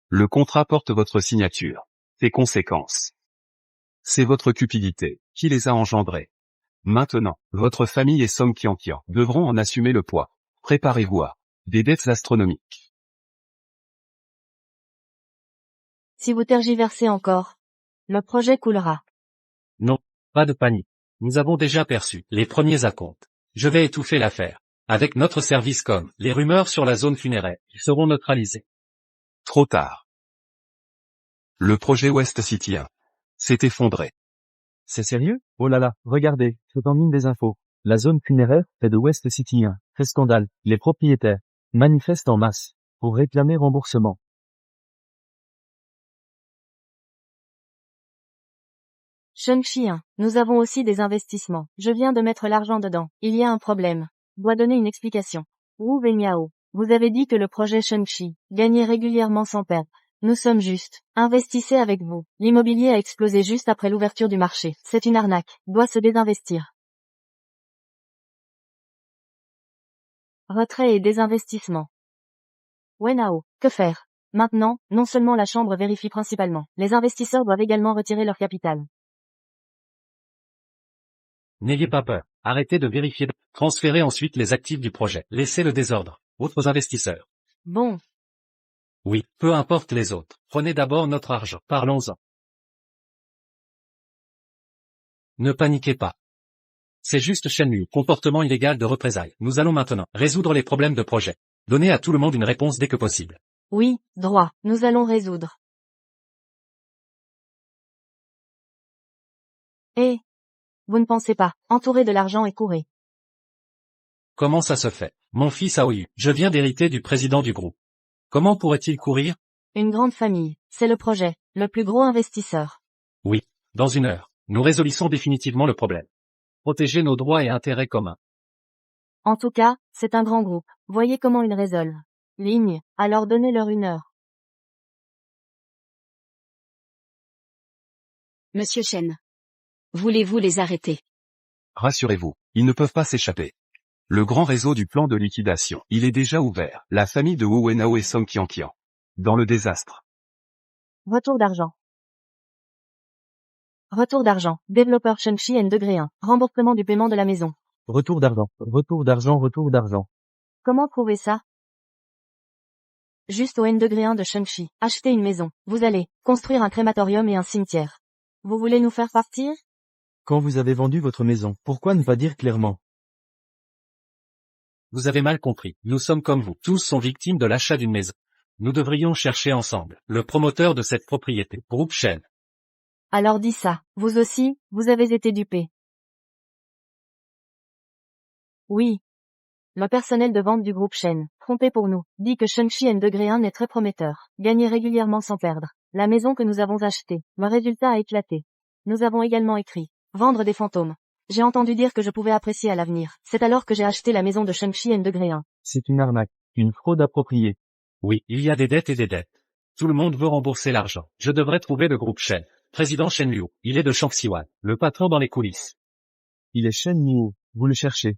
Le contrat porte votre signature. Ses conséquences. C'est votre cupidité qui les a engendrées. Maintenant, votre famille et Song Qianqian devront en assumer le poids. Préparez-vous à des dettes astronomiques. Si vous tergiversez encore, le projet coulera. Non, pas de panique. Nous avons déjà perçu les premiers acomptes. Je vais étouffer l'affaire. Avec notre service com, les rumeurs sur la zone funéraire seront neutralisées. Trop tard. Le projet West City 1 s'est effondré. C'est sérieux? Oh là là, regardez, c'est en ligne des infos. La zone funéraire fait de West City 1. Fait scandale. Les propriétaires manifestent en masse pour réclamer remboursement. Sheng-Chi 1. Nous avons aussi des investissements. Je viens de mettre l'argent dedans. Il y a un problème. Dois donner une explication. Wu Wenyao. Vous avez dit que le projet Shang-Chi gagnait régulièrement sans perdre. Nous sommes justes. Investissez avec vous. L'immobilier a explosé juste après l'ouverture du marché. C'est une arnaque. Doit se désinvestir. Retrait et désinvestissement. Wenao, que faire? Maintenant, non seulement la Chambre vérifie principalement, les investisseurs doivent également retirer leur capital. N'ayez pas peur. Arrêtez de vérifier. Transférez ensuite les actifs du projet. Laissez le désordre. Autres investisseurs. Bon. Oui, peu importe les autres. Prenez d'abord notre argent. Parlons-en. Ne paniquez pas. C'est juste Shenmue, comportement illégal de représailles. Nous allons maintenant résoudre les problèmes de projet. Donnez à tout le monde une réponse dès que possible. Oui, droit. Nous allons résoudre. Eh. Vous ne pensez pas. Entourez de l'argent et courez. Comment ça se fait? Mon fils Aoyu, je viens d'hériter du président du groupe. Comment pourrait-il courir? Une grande famille. C'est le projet. Le plus gros investisseur. Oui, dans 1 heure. Nous résolissons définitivement le problème. Protéger nos droits et intérêts communs. En tout cas, c'est un grand groupe. Voyez comment ils résolvent. Ligne, alors donnez-leur 1 heure. Monsieur Chen. Voulez-vous les arrêter? Rassurez-vous, ils ne peuvent pas s'échapper. Le grand réseau du plan de liquidation, il est déjà ouvert. La famille de Wu Wenao et Song Qianqian. Dans le désastre. Retour d'argent. Retour d'argent. Développeur Shang-Chi N-1. Remboursement du paiement de la maison. Retour d'argent. Retour d'argent. Retour d'argent. Comment prouver ça? Juste au N-1 de Shang-Chi. Acheter une maison. Vous allez construire un crématorium et un cimetière. Vous voulez nous faire partir? Quand vous avez vendu votre maison, pourquoi ne pas dire clairement? Vous avez mal compris. Nous sommes comme vous. Tous sont victimes de l'achat d'une maison. Nous devrions chercher ensemble le promoteur de cette propriété, Groupe Shen. Alors dis ça. Vous aussi, vous avez été dupé. Oui. Le personnel de vente du groupe Shen, trompé pour nous, dit que Shang-Chi N-1 est très prometteur. Gagner régulièrement sans perdre. La maison que nous avons achetée, le résultat a éclaté. Nous avons également écrit vendre des fantômes. J'ai entendu dire que je pouvais apprécier à l'avenir. C'est alors que j'ai acheté la maison de Shang-Chi N-1. C'est une arnaque. Une fraude appropriée. Oui, il y a des dettes et des dettes. Tout le monde veut rembourser l'argent. Je devrais trouver le groupe Shen. Président Shen Liu. Il est de Shang-Xiwan, le patron dans les coulisses. Il est Shen Liu. Vous le cherchez.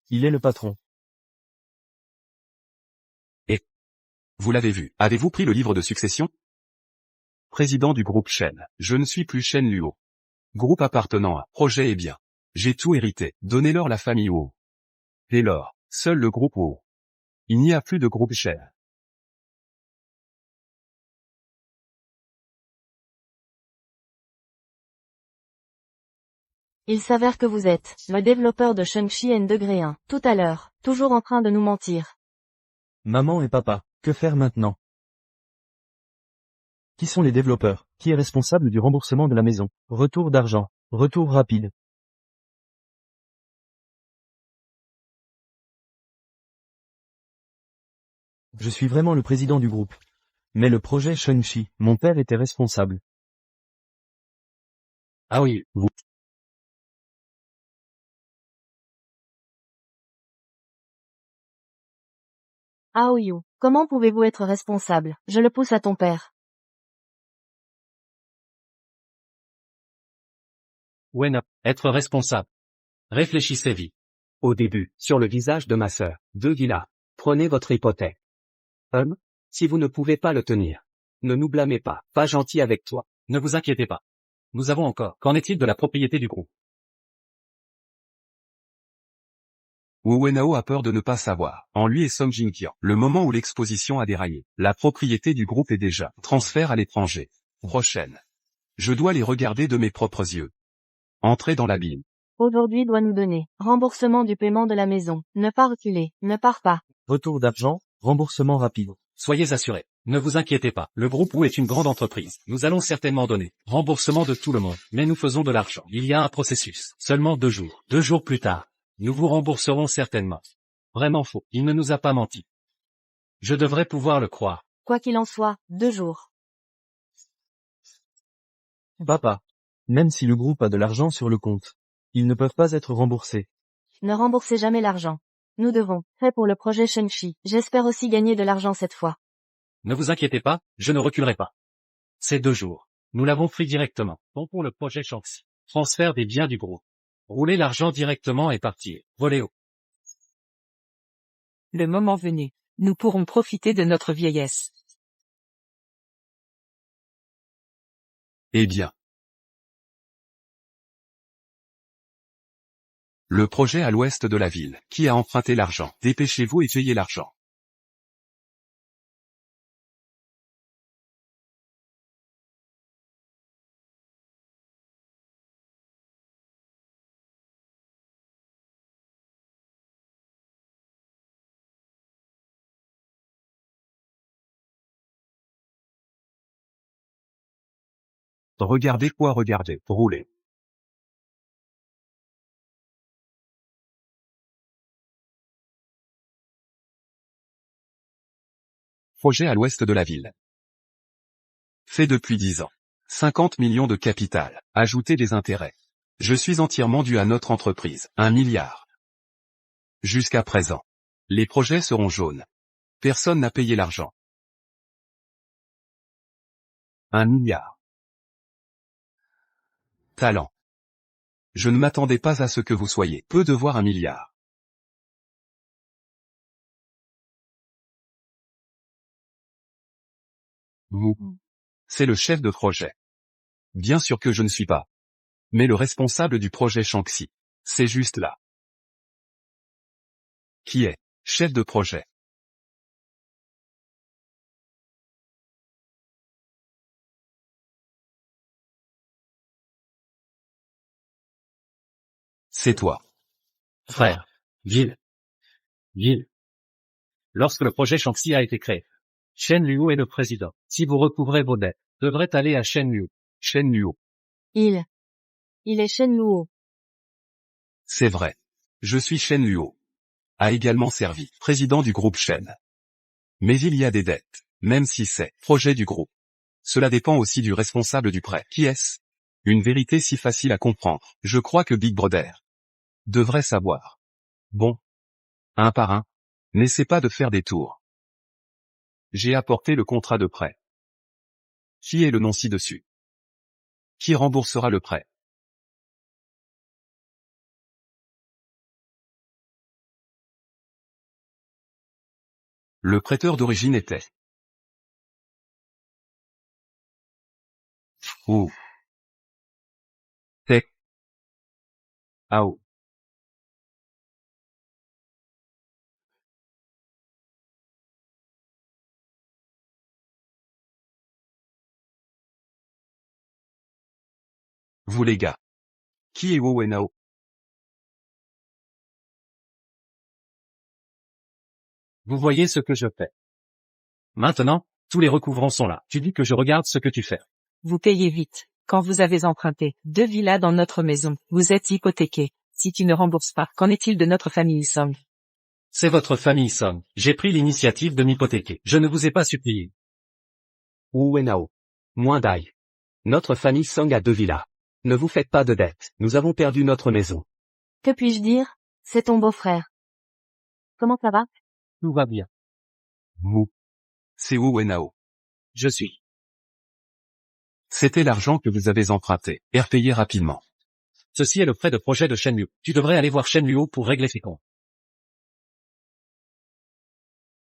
Il est le patron. Et vous l'avez vu. Avez-vous pris le livre de succession? Président du groupe Shen. Je ne suis plus Shen Luo. Groupe appartenant à Projet et Bien. J'ai tout hérité. Donnez-leur la famille Wu. Dès lors, seul le groupe Wu. Il n'y a plus de groupe Shen. Il s'avère que vous êtes le développeur de Shang-Chi N-1. Tout à l'heure, toujours en train de nous mentir. Maman et papa, que faire maintenant? Qui sont les développeurs? Qui est responsable du remboursement de la maison? Retour d'argent. Retour rapide. Je suis vraiment le président du groupe. Mais le projet Shang-Chi, mon père était responsable. Ah oui, vous. Aoyu, comment pouvez-vous être responsable? Je le pousse à ton père. Wena, être responsable. Réfléchissez vite. Au début, sur le visage de ma sœur, 2 villas. Prenez votre hypothèque. Si vous ne pouvez pas le tenir. Ne nous blâmez pas gentil avec toi. Ne vous inquiétez pas. Nous avons encore. Qu'en est-il de la propriété du groupe? Wu Wenao a peur de ne pas savoir. En lui et Song Jinqian. Le moment où l'exposition a déraillé. La propriété du groupe est déjà. Transfert à l'étranger. Prochaine. Je dois les regarder de mes propres yeux. Entrez dans l'abîme. Aujourd'hui doit nous donner remboursement du paiement de la maison. Ne pas reculer, ne pars pas. Retour d'argent, remboursement rapide. Soyez assurés. Ne vous inquiétez pas. Le groupe Wu est une grande entreprise. Nous allons certainement donner remboursement de tout le monde. Mais nous faisons de l'argent. Il y a un processus. Seulement 2 jours. 2 jours plus tard. Nous vous rembourserons certainement. Vraiment faux. Il ne nous a pas menti. Je devrais pouvoir le croire. Quoi qu'il en soit, 2 jours. Papa. Même si le groupe a de l'argent sur le compte, ils ne peuvent pas être remboursés. Ne remboursez jamais l'argent. Nous devons, prêt pour le projet Shenxi. J'espère aussi gagner de l'argent cette fois. Ne vous inquiétez pas, je ne reculerai pas. Ces 2 jours, nous l'avons pris directement. Bon pour le projet Shanxi. Transfert des biens du groupe. Rouler l'argent directement et partir. Voléo. Le moment venu, nous pourrons profiter de notre vieillesse. Eh bien. Le projet à l'ouest de la ville. Qui a emprunté l'argent? Dépêchez-vous et payez l'argent. Regardez quoi regarder, roulez. Projet à l'ouest de la ville. Fait depuis 10 ans. 50 millions de capital. Ajoutez des intérêts. Je suis entièrement dû à notre entreprise. 1 milliard. Jusqu'à présent. Les projets seront jaunes. Personne n'a payé l'argent. 1 milliard. Talent. Je ne m'attendais pas à ce que vous soyez peu de voir 1 milliard. Vous. C'est le chef de projet. Bien sûr que je ne suis pas. Mais le responsable du projet Shanxi. C'est juste là. Qui est chef de projet? C'est toi. Frère. Ville. Lorsque le projet Shanxi a été créé, Shen Liu est le président. Si vous recouvrez vos dettes, devrait aller à Shen Liu. Shen Liu. Il est Shen Luo. C'est vrai. Je suis Shen Luo. A également servi président du groupe Shen. Mais il y a des dettes, même si c'est projet du groupe. Cela dépend aussi du responsable du prêt. Qui est-ce? Une vérité si facile à comprendre. Je crois que Big Brother devrait savoir. Bon. Un par un. N'essaie pas de faire des tours. J'ai apporté le contrat de prêt. Qui est le nom ci-dessus? Qui remboursera le prêt? Le prêteur d'origine était. Ou. Tech. Ao. Vous les gars. Qui est Wu Wenao? Vous voyez ce que je fais. Maintenant, tous les recouvrants sont là. Tu dis que je regarde ce que tu fais. Vous payez vite. Quand vous avez emprunté 2 villas dans notre maison, vous êtes hypothéqué. Si tu ne rembourses pas, qu'en est-il de notre famille Song? C'est votre famille Song. J'ai pris l'initiative de m'hypothéquer. Je ne vous ai pas supplié. Wu Wenao. Moins d'ail. Notre famille Song a 2 villas. Ne vous faites pas de dettes. Nous avons perdu notre maison. Que puis-je dire? C'est ton beau-frère. Comment ça va? Tout va bien. Wu. C'est Wu Wenao. Je suis. C'était l'argent que vous avez emprunté. Et repayé rapidement. Ceci est le prêt de projet de Shen Liu. Tu devrais aller voir Shen Liu pour régler ses comptes.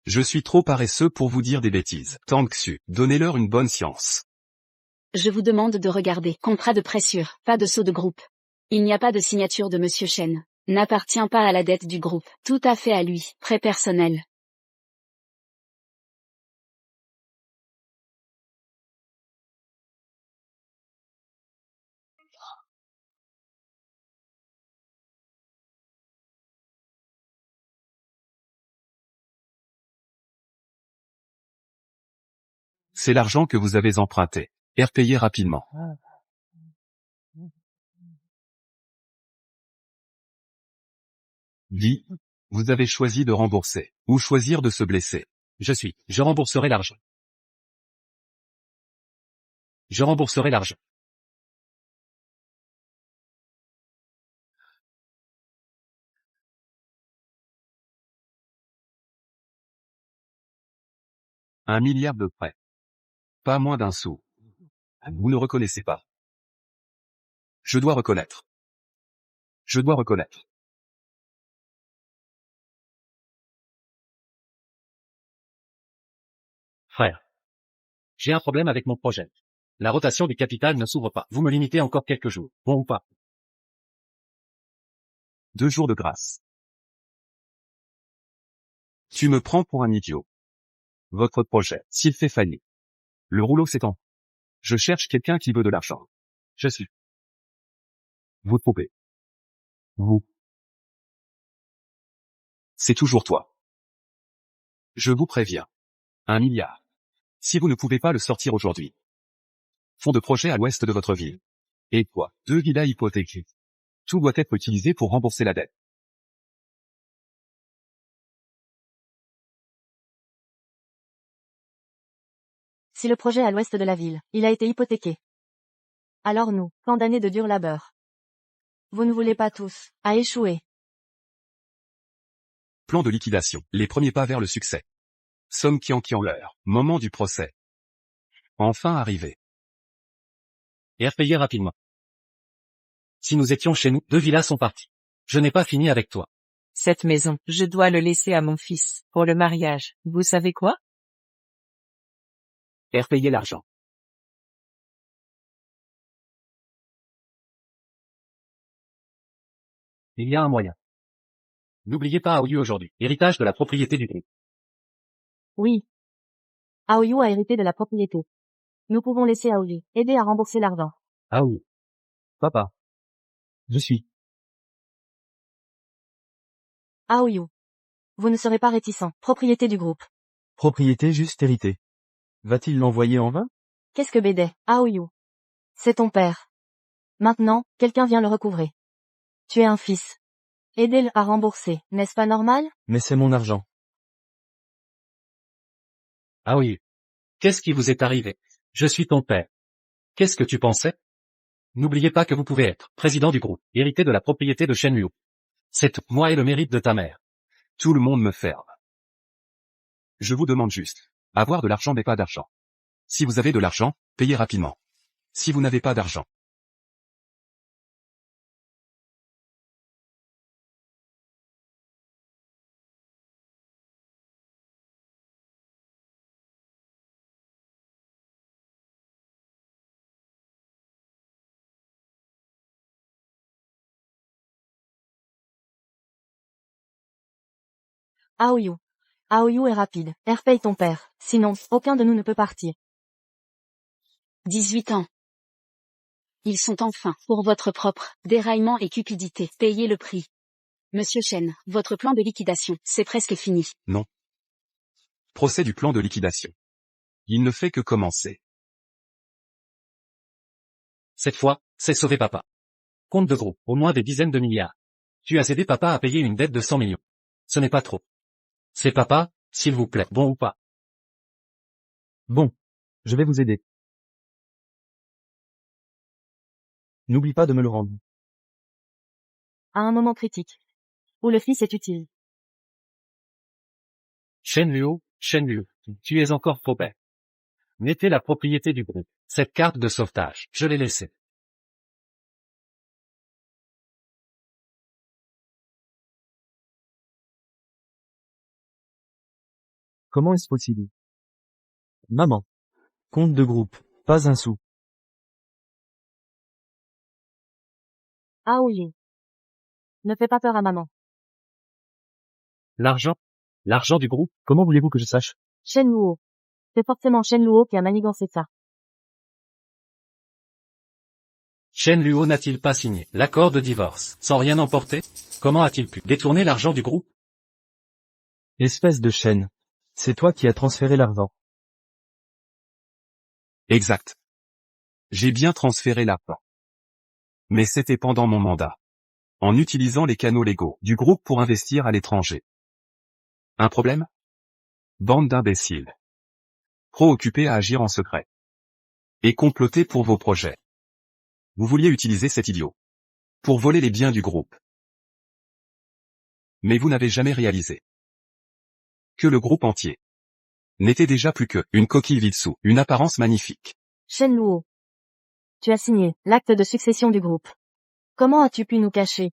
Je suis trop paresseux pour vous dire des bêtises. Tang Xu, donnez-leur une bonne science. Je vous demande de regarder. Contrat de prêt sûr, pas de saut de groupe. Il n'y a pas de signature de Monsieur Shen. N'appartient pas à la dette du groupe. Tout à fait à lui. Prêt personnel. C'est l'argent que vous avez emprunté. Et repayé rapidement. Dit, vous avez choisi de rembourser, ou choisir de se blesser. Je rembourserai l'argent. Je rembourserai l'argent. 1 milliard de prêts. Pas moins d'un sou. Vous ne reconnaissez pas. Je dois reconnaître. Je dois reconnaître. Frère. J'ai un problème avec mon projet. La rotation du capital ne s'ouvre pas. Vous me limitez encore quelques jours. Bon ou pas? 2 jours de grâce. Tu me prends pour un idiot. Votre projet, s'il fait faillir. Le rouleau s'étend. Je cherche quelqu'un qui veut de l'argent. Je suis. Vous trouvez. Vous. C'est toujours toi. Je vous préviens. 1 milliard. Si vous ne pouvez pas le sortir aujourd'hui. Fonds de projet à l'ouest de votre ville. Et toi, 2 villas hypothéquées. Tout doit être utilisé pour rembourser la dette. Si le projet à l'ouest de la ville, il a été hypothéqué. Alors nous, condamnés de dur labeur. Vous ne voulez pas tous, à échouer. Plan de liquidation. Les premiers pas vers le succès. Somme qui en l'heure. Moment du procès. Enfin arrivé. Et repayer rapidement. Si nous étions chez nous, 2 villas sont parties. Je n'ai pas fini avec toi. Cette maison, je dois le laisser à mon fils, pour le mariage. Vous savez quoi? Et repayer l'argent. Il y a un moyen. N'oubliez pas Aoyu aujourd'hui, héritage de la propriété du groupe. Oui. Aoyu a hérité de la propriété. Nous pouvons laisser Aoyu aider à rembourser l'argent. Aoyu. Papa. Je suis. Aoyu. Vous ne serez pas réticent, propriété du groupe. Propriété juste héritée. Va-t-il l'envoyer en vain? Qu'est-ce que Bédet, Aoyu? C'est ton père. Maintenant, quelqu'un vient le recouvrer. Tu es un fils. Aidez-le à rembourser, n'est-ce pas normal? Mais c'est mon argent. Aoyu. Qu'est-ce qui vous est arrivé? Je suis ton père. Qu'est-ce que tu pensais? N'oubliez pas que vous pouvez être président du groupe, hérité de la propriété de Shenliu. C'est tout, moi et le mérite de ta mère. Tout le monde me ferme. Je vous demande juste. Avoir de l'argent mais pas d'argent. Si vous avez de l'argent, payez rapidement. Si vous n'avez pas d'argent. Aoyu. Aoyu est rapide. Paye ton père. Sinon, aucun de nous ne peut partir. 18 ans. Ils sont enfin, pour votre propre déraillement et cupidité, payez le prix. Monsieur Chen, votre plan de liquidation, c'est presque fini. Non. Procès du plan de liquidation. Il ne fait que commencer. Cette fois, c'est sauver papa. Compte de gros, au moins des dizaines de milliards. Tu as aidé papa à payer une dette de 100 millions. Ce n'est pas trop. C'est papa, s'il vous plaît, bon ou pas? Bon. Je vais vous aider. N'oublie pas de me le rendre. À un moment critique. Où le fils est utile. Shenliu, tu es encore trop bête. Mettez la propriété du groupe. Cette carte de sauvetage, je l'ai laissée. Comment est-ce possible? Maman. Compte de groupe. Pas un sou. Aoyu. Ne fais pas peur à maman. L'argent? L'argent du groupe? Comment voulez-vous que je sache? Shenluo. C'est forcément Shenluo qui a manigancé ça. Shenluo n'a-t-il pas signé l'accord de divorce, sans rien emporter? Comment a-t-il pu détourner l'argent du groupe? Espèce de chaîne. C'est toi qui as transféré l'argent. Exact. J'ai bien transféré l'argent. Mais c'était pendant mon mandat. En utilisant les canaux légaux du groupe pour investir à l'étranger. Un problème? Bande d'imbéciles. Trop occupés à agir en secret. Et comploter pour vos projets. Vous vouliez utiliser cet idiot. Pour voler les biens du groupe. Mais vous n'avez jamais réalisé. Que le groupe entier. n'était déjà plus que une coquille vide sous une apparence magnifique. Shen Luo. Tu as signé l'acte de succession du groupe. Comment as-tu pu nous cacher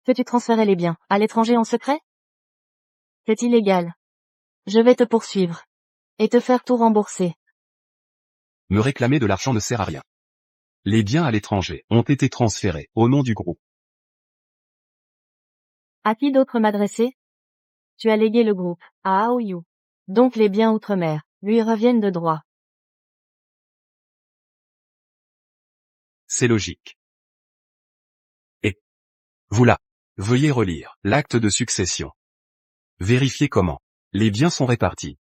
que tu transférais les biens à l'étranger en secret? C'est illégal. Je vais te poursuivre. Et te faire tout rembourser. Me réclamer de l'argent ne sert à rien. Les biens à l'étranger ont été transférés au nom du groupe. À qui d'autre m'adresser? Tu as légué le groupe à Aoyu. Donc les biens outre-mer lui reviennent de droit. C'est logique. Et vous là, veuillez relire l'acte de succession. Vérifiez comment les biens sont répartis.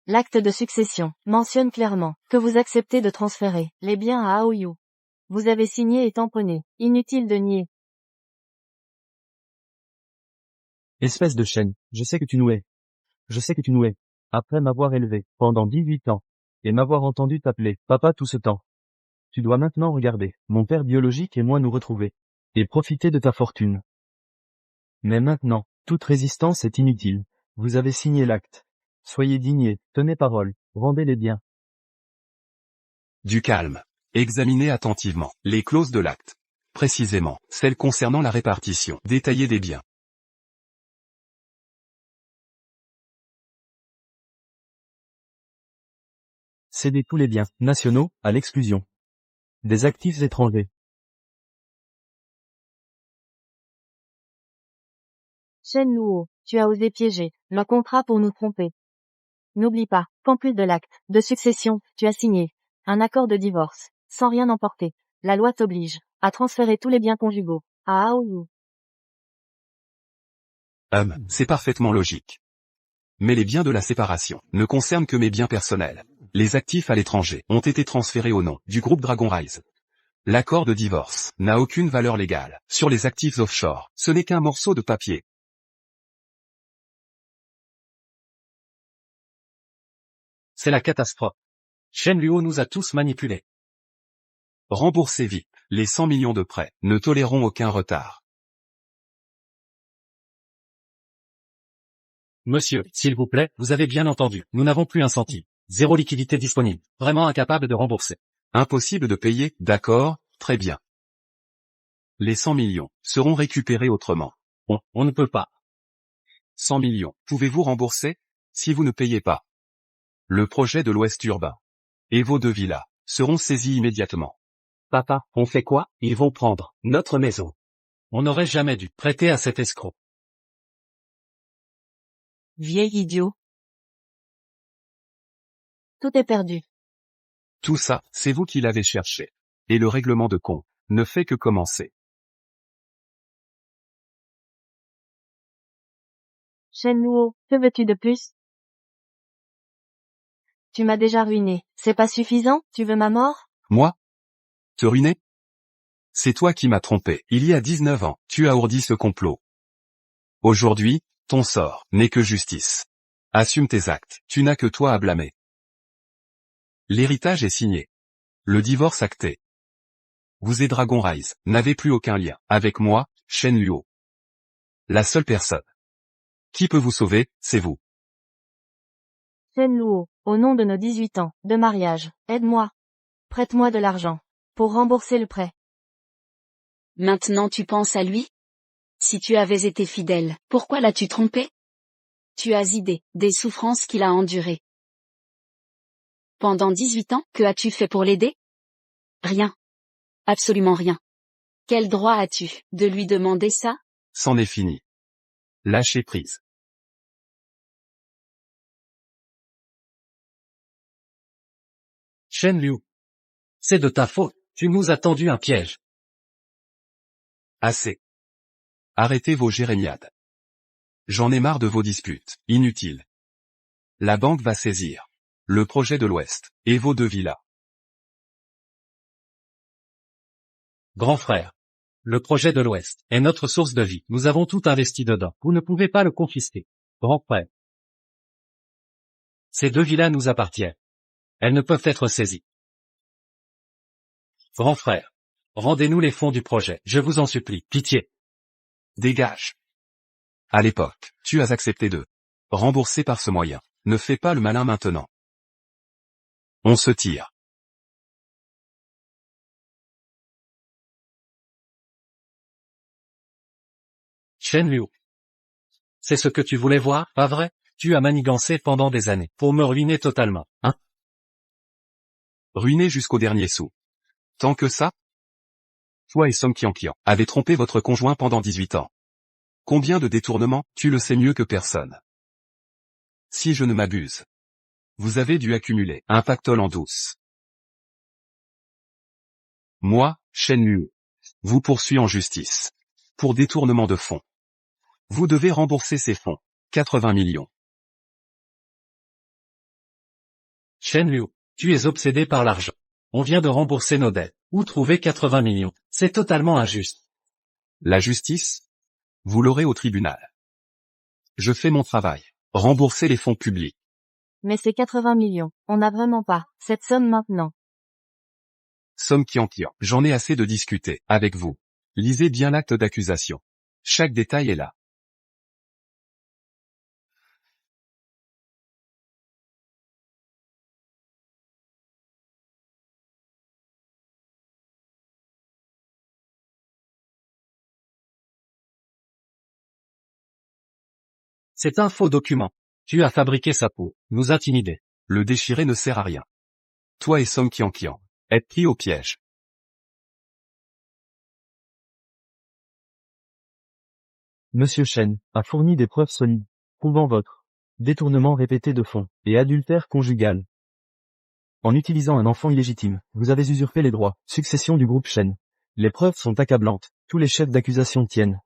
L'acte de succession mentionne clairement que vous acceptez de transférer les biens à Aoyu. Vous avez signé et tamponné. Inutile de nier. Espèce de chienne, je sais que tu nous hais. Je sais que tu nous hais. Après m'avoir élevé pendant 18 ans, et m'avoir entendu t'appeler papa tout ce temps. Tu dois maintenant regarder mon père biologique et moi nous retrouver, et profiter de ta fortune. Mais maintenant, toute résistance est inutile. Vous avez signé l'acte. Soyez dignes, tenez parole, rendez les biens. Du calme. Examinez attentivement les clauses de l'acte. Précisément, celles concernant la répartition détaillée des biens. Cédez tous les biens nationaux à l'exclusion des actifs étrangers. Shen Luo, tu as osé piéger le contrat pour nous tromper. N'oublie pas qu'en plus de l'acte de succession, tu as signé un accord de divorce. Sans rien emporter, la loi t'oblige à transférer tous les biens conjugaux à Aoyu. C'est parfaitement logique. Mais les biens de la séparation ne concernent que mes biens personnels. Les actifs à l'étranger ont été transférés au nom du groupe Dragon Rise. L'accord de divorce n'a aucune valeur légale sur les actifs offshore. Ce n'est qu'un morceau de papier. C'est la catastrophe. Shen Luo nous a tous manipulés. Remboursez vite. Les 100 millions de prêts ne toléreront aucun retard. Monsieur, s'il vous plaît, vous avez bien entendu. Nous n'avons plus un centime. Zéro liquidité disponible. Vraiment incapable de rembourser. Impossible de payer, d'accord, très bien. Les 100 millions seront récupérés autrement. On ne peut pas. 100 millions, pouvez-vous rembourser? Si vous ne payez pas, le projet de l'Ouest urbain et vos 2 villas seront saisis immédiatement. Papa, on fait quoi? Ils vont prendre notre maison. On n'aurait jamais dû prêter à cet escroc. Vieil idiot. Tout est perdu. Tout ça, c'est vous qui l'avez cherché. Et le règlement de compte ne fait que commencer. Shen Luo, que veux-tu de plus? Tu m'as déjà ruiné. C'est pas suffisant? Tu veux ma mort? Moi? Te ruiner? C'est toi qui m'as trompé. Il y a 19 ans, tu as ourdi ce complot. Aujourd'hui, ton sort n'est que justice. Assume tes actes, tu n'as que toi à blâmer. L'héritage est signé. Le divorce acté. Vous et Dragon Rise n'avez plus aucun lien avec moi, Shen Luo. La seule personne qui peut vous sauver, c'est vous. Shen Luo, au nom de nos 18 ans de mariage, aide-moi. Prête-moi de l'argent pour rembourser le prêt. Maintenant tu penses à lui? Si tu avais été fidèle, pourquoi l'as-tu trompé? Tu as idée des souffrances qu'il a endurées. Pendant 18 ans, que as-tu fait pour l'aider? Rien. Absolument rien. Quel droit as-tu de lui demander ça? C'en est fini. Lâchez prise. Shen Liu. C'est de ta faute. Tu nous as tendu un piège. Assez. Arrêtez vos jérémiades. J'en ai marre de vos disputes, inutiles. La banque va saisir le projet de l'Ouest et vos 2 villas. Grand frère. Le projet de l'Ouest est notre source de vie. Nous avons tout investi dedans. Vous ne pouvez pas le confisquer. Grand frère. Ces 2 villas nous appartiennent. Elles ne peuvent être saisies. Grand frère. rendez-nous les fonds du projet, je vous en supplie, pitié. Dégage. À l'époque, tu as accepté de rembourser par ce moyen. Ne fais pas le malin maintenant. On se tire. Shen Liu. C'est ce que tu voulais voir, pas vrai? Tu as manigancé pendant des années, pour me ruiner totalement, hein? Ruiné jusqu'au dernier sou. Tant que ça? Toi et Song Qianqian avez trompé votre conjoint pendant 18 ans. Combien de détournements, tu le sais mieux que personne. Si je ne m'abuse. Vous avez dû accumuler un pactole en douce. Moi, Shen Liu, vous poursuis en justice. Pour détournement de fonds. Vous devez rembourser ces fonds. 80 millions. Shen Liu, tu es obsédé par l'argent. On vient de rembourser nos dettes. Où trouver 80 millions? C'est totalement injuste. La justice? Vous l'aurez au tribunal. Je fais mon travail. Rembourser les fonds publics. Mais c'est 80 millions. On n'a vraiment pas cette somme maintenant. Song Qianqian, j'en ai assez de discuter avec vous. Lisez bien l'acte d'accusation. Chaque détail est là. C'est un faux document. Tu as fabriqué ça pour nous intimider. Le déchirer ne sert à rien. Toi et Song Qianqian êtes pris au piège. Monsieur Shen a fourni des preuves solides, prouvant votre détournement répété de fonds et adultère conjugal. En utilisant un enfant illégitime, vous avez usurpé les droits, succession du groupe Shen. Les preuves sont accablantes, tous les chefs d'accusation tiennent.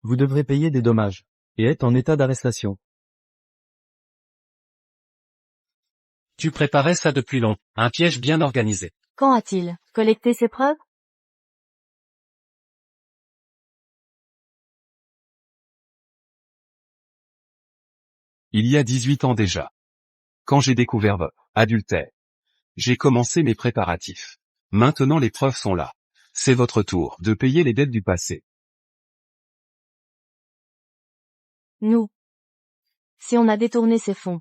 Vous devrez payer des dommages, et êtes en état d'arrestation. Tu préparais ça depuis long, un piège bien organisé. Quand a-t-il collecté ces preuves? Il y a 18 ans déjà. Quand j'ai découvert votre adultère, j'ai commencé mes préparatifs. Maintenant les preuves sont là. C'est votre tour de payer les dettes du passé. Nous. Si on a détourné ces fonds.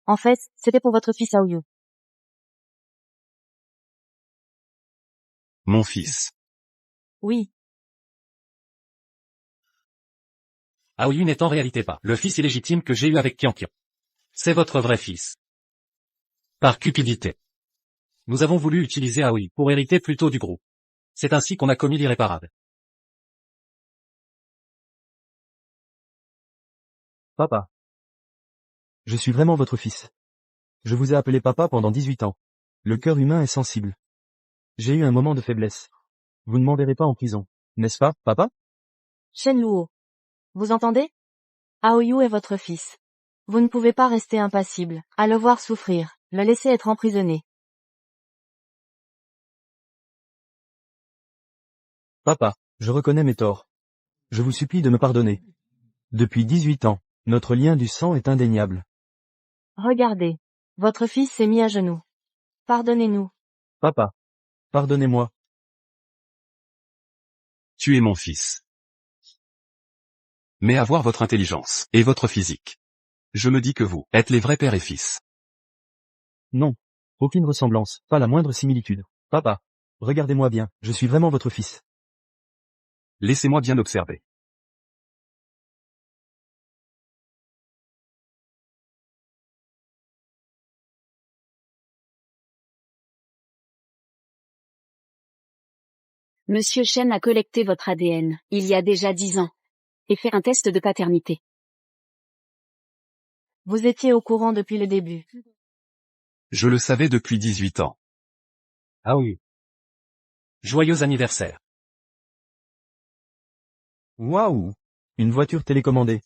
En fait, c'était pour votre fils Aoyu. Mon fils. Oui. Aoyu n'est en réalité pas le fils illégitime que j'ai eu avec Qianqian. C'est votre vrai fils. Par cupidité. Nous avons voulu utiliser Aoyu pour hériter plutôt du groupe. C'est ainsi qu'on a commis l'irréparable. Papa. Je suis vraiment votre fils. Je vous ai appelé papa pendant 18 ans. Le cœur humain est sensible. J'ai eu un moment de faiblesse. Vous ne m'enverrez pas en prison, n'est-ce pas, papa? Shen Luo. Vous entendez? Aoyu est votre fils. Vous ne pouvez pas rester impassible, à le voir souffrir, le laisser être emprisonné. Papa, je reconnais mes torts. Je vous supplie de me pardonner. Depuis 18 ans, notre lien du sang est indéniable. Regardez. Votre fils s'est mis à genoux. Pardonnez-nous. Papa. Pardonnez-moi. Tu es mon fils. Mais avoir votre intelligence et votre physique. Je me dis que vous êtes les vrais père et fils. Non. Aucune ressemblance, pas la moindre similitude. Papa. Regardez-moi bien, je suis vraiment votre fils. Laissez-moi bien observer. Monsieur Shen a collecté votre ADN, il y a déjà 10 ans. Et fait un test de paternité. Vous étiez au courant depuis le début. Je le savais depuis 18 ans. Ah oui. Joyeux anniversaire. Waouh! Une voiture télécommandée.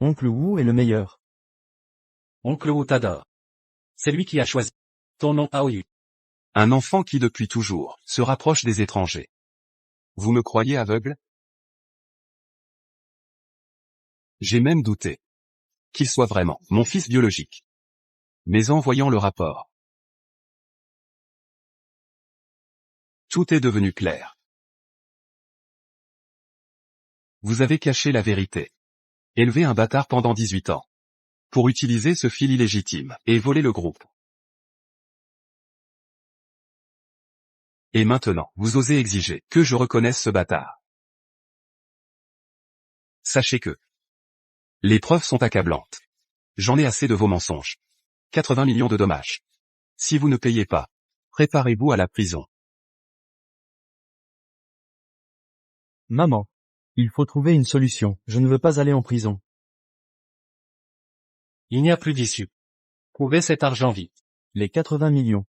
Oncle Wu est le meilleur. Oncle Wu t'adore. C'est lui qui a choisi ton nom Aoyu. Un enfant qui depuis toujours se rapproche des étrangers. Vous me croyez aveugle? J'ai même douté qu'il soit vraiment mon fils biologique. Mais en voyant le rapport, Tout est devenu clair. Vous avez caché la vérité. Élevé un bâtard pendant 18 ans. Pour utiliser ce fil illégitime, et voler le groupe. Et maintenant, vous osez exiger que je reconnaisse ce bâtard. Sachez que les preuves sont accablantes. J'en ai assez de vos mensonges. 80 millions de dommages. Si vous ne payez pas, préparez-vous à la prison. Maman. Il faut trouver une solution. Je ne veux pas aller en prison. Il n'y a plus d'issue. Trouvez cet argent vite. Les 80 millions.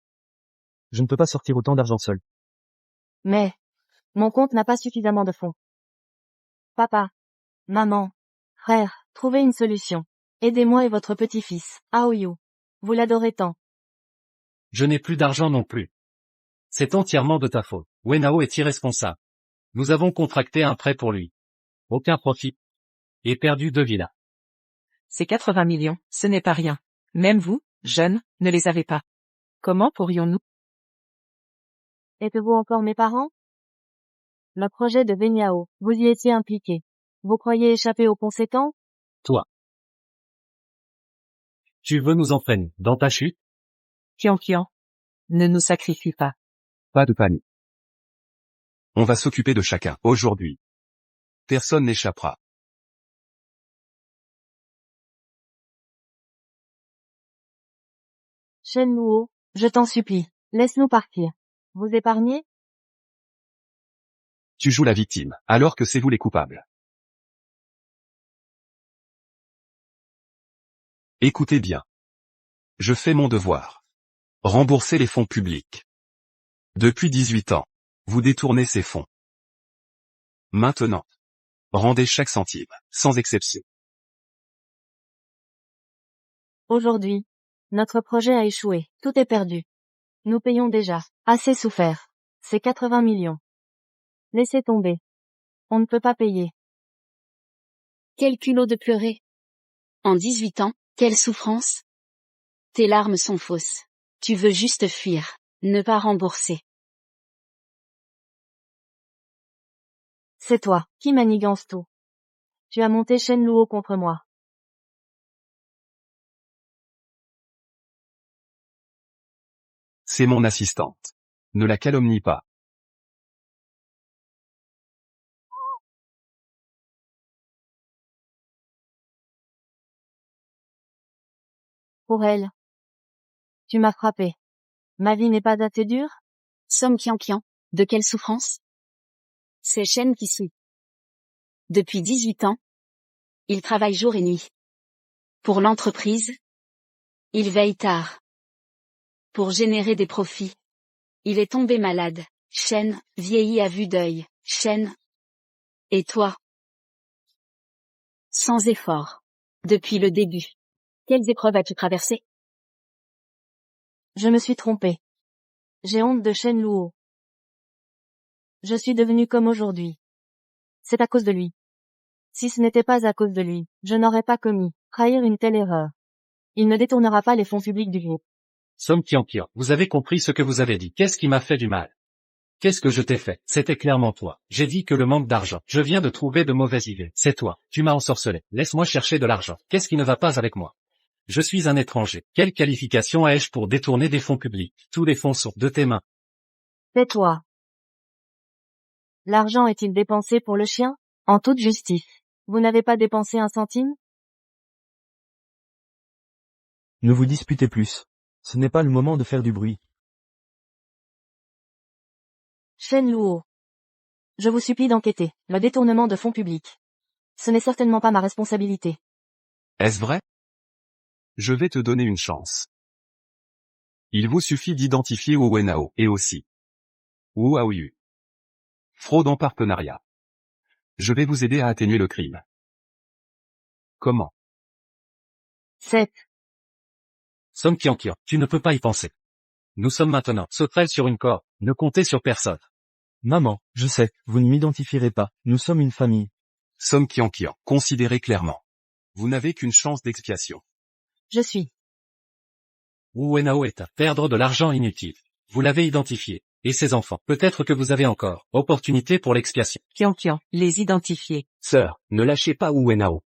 Je ne peux pas sortir autant d'argent seul. Mais, mon compte n'a pas suffisamment de fonds. Papa, maman, frère, trouvez une solution. Aidez-moi et votre petit-fils, Aoyu. Vous l'adorez tant. Je n'ai plus d'argent non plus. C'est entièrement de ta faute. Wenao est irresponsable. Nous avons contracté un prêt pour lui. Aucun profit. Et perdu 2 villas. Ces 80 millions, ce n'est pas rien. Même vous, jeunes, ne les avez pas. Comment pourrions-nous? Êtes-vous encore mes parents? Le projet de Benyao, vous y étiez impliqué. Vous croyez échapper aux conséquences? Toi. Tu veux nous entraîner dans ta chute? Kian, ne nous sacrifie pas. Pas de panique. On va s'occuper de chacun, aujourd'hui. Personne n'échappera. Shen Luo, je t'en supplie, laisse-nous partir. Vous épargnez? Tu joues la victime, alors que c'est vous les coupables. Écoutez bien. Je fais mon devoir. Rembourser les fonds publics. Depuis 18 ans, vous détournez ces fonds. Maintenant, rendez chaque centime, sans exception. Aujourd'hui, notre projet a échoué, tout est perdu. Nous payons déjà, assez souffert. C'est 80 millions. Laissez tomber. On ne peut pas payer. Quel culot de pleurer. En 18 ans, quelle souffrance. Tes larmes sont fausses. Tu veux juste fuir, ne pas rembourser. C'est toi, qui manigance tout. Tu as monté Shen Luo contre moi. C'est mon assistante. Ne la calomnie pas. Pour elle. Tu m'as frappé. Ma vie n'est pas assez dure? Somme Kian, de quelle souffrance? C'est Shen qui suit. Depuis 18 ans, il travaille jour et nuit. Pour l'entreprise, il veille tard. Pour générer des profits. Il est tombé malade. Shen, vieilli à vue d'œil. Shen. Et toi? Sans effort. Depuis le début. Quelles épreuves as-tu traversées? Je me suis trompée. J'ai honte de Shen Luo. Je suis devenue comme aujourd'hui. C'est à cause de lui. Si ce n'était pas à cause de lui, je n'aurais pas commis, trahir une telle erreur. Il ne détournera pas les fonds publics du groupe. Somme Kian, vous avez compris ce que vous avez dit. Qu'est-ce qui m'a fait du mal? Qu'est-ce que je t'ai fait? C'était clairement toi. J'ai dit que le manque d'argent. Je viens de trouver de mauvaises idées. C'est toi. Tu m'as ensorcelé. Laisse-moi chercher de l'argent. Qu'est-ce qui ne va pas avec moi? Je suis un étranger. Quelle qualification ai-je pour détourner des fonds publics? Tous les fonds sont de tes mains. Tais-toi. L'argent est-il dépensé pour le chien? En toute justice. Vous n'avez pas dépensé un centime? Ne vous disputez plus. Ce n'est pas le moment de faire du bruit. Shen Luo. Je vous supplie d'enquêter. Le détournement de fonds publics. Ce n'est certainement pas ma responsabilité. Est-ce vrai? Je vais te donner une chance. Il vous suffit d'identifier Wu Wenao, et aussi Wu Aoyu. Fraude en partenariat. Je vais vous aider à atténuer le crime. Comment? 7. Somme Kian, tu ne peux pas y penser. Nous sommes maintenant sauterelles sur une corde. Ne comptez sur personne. Maman, je sais, vous ne m'identifierez pas. Nous sommes une famille. Somme Kian, considérez clairement. Vous n'avez qu'une chance d'expiation. Je suis. Wu Wenao est à perdre de l'argent inutile. Vous l'avez identifié. et ses enfants. Peut-être que vous avez encore opportunité pour l'expiation. Qian, les identifier. Sœur, ne lâchez pas Wu Wenao.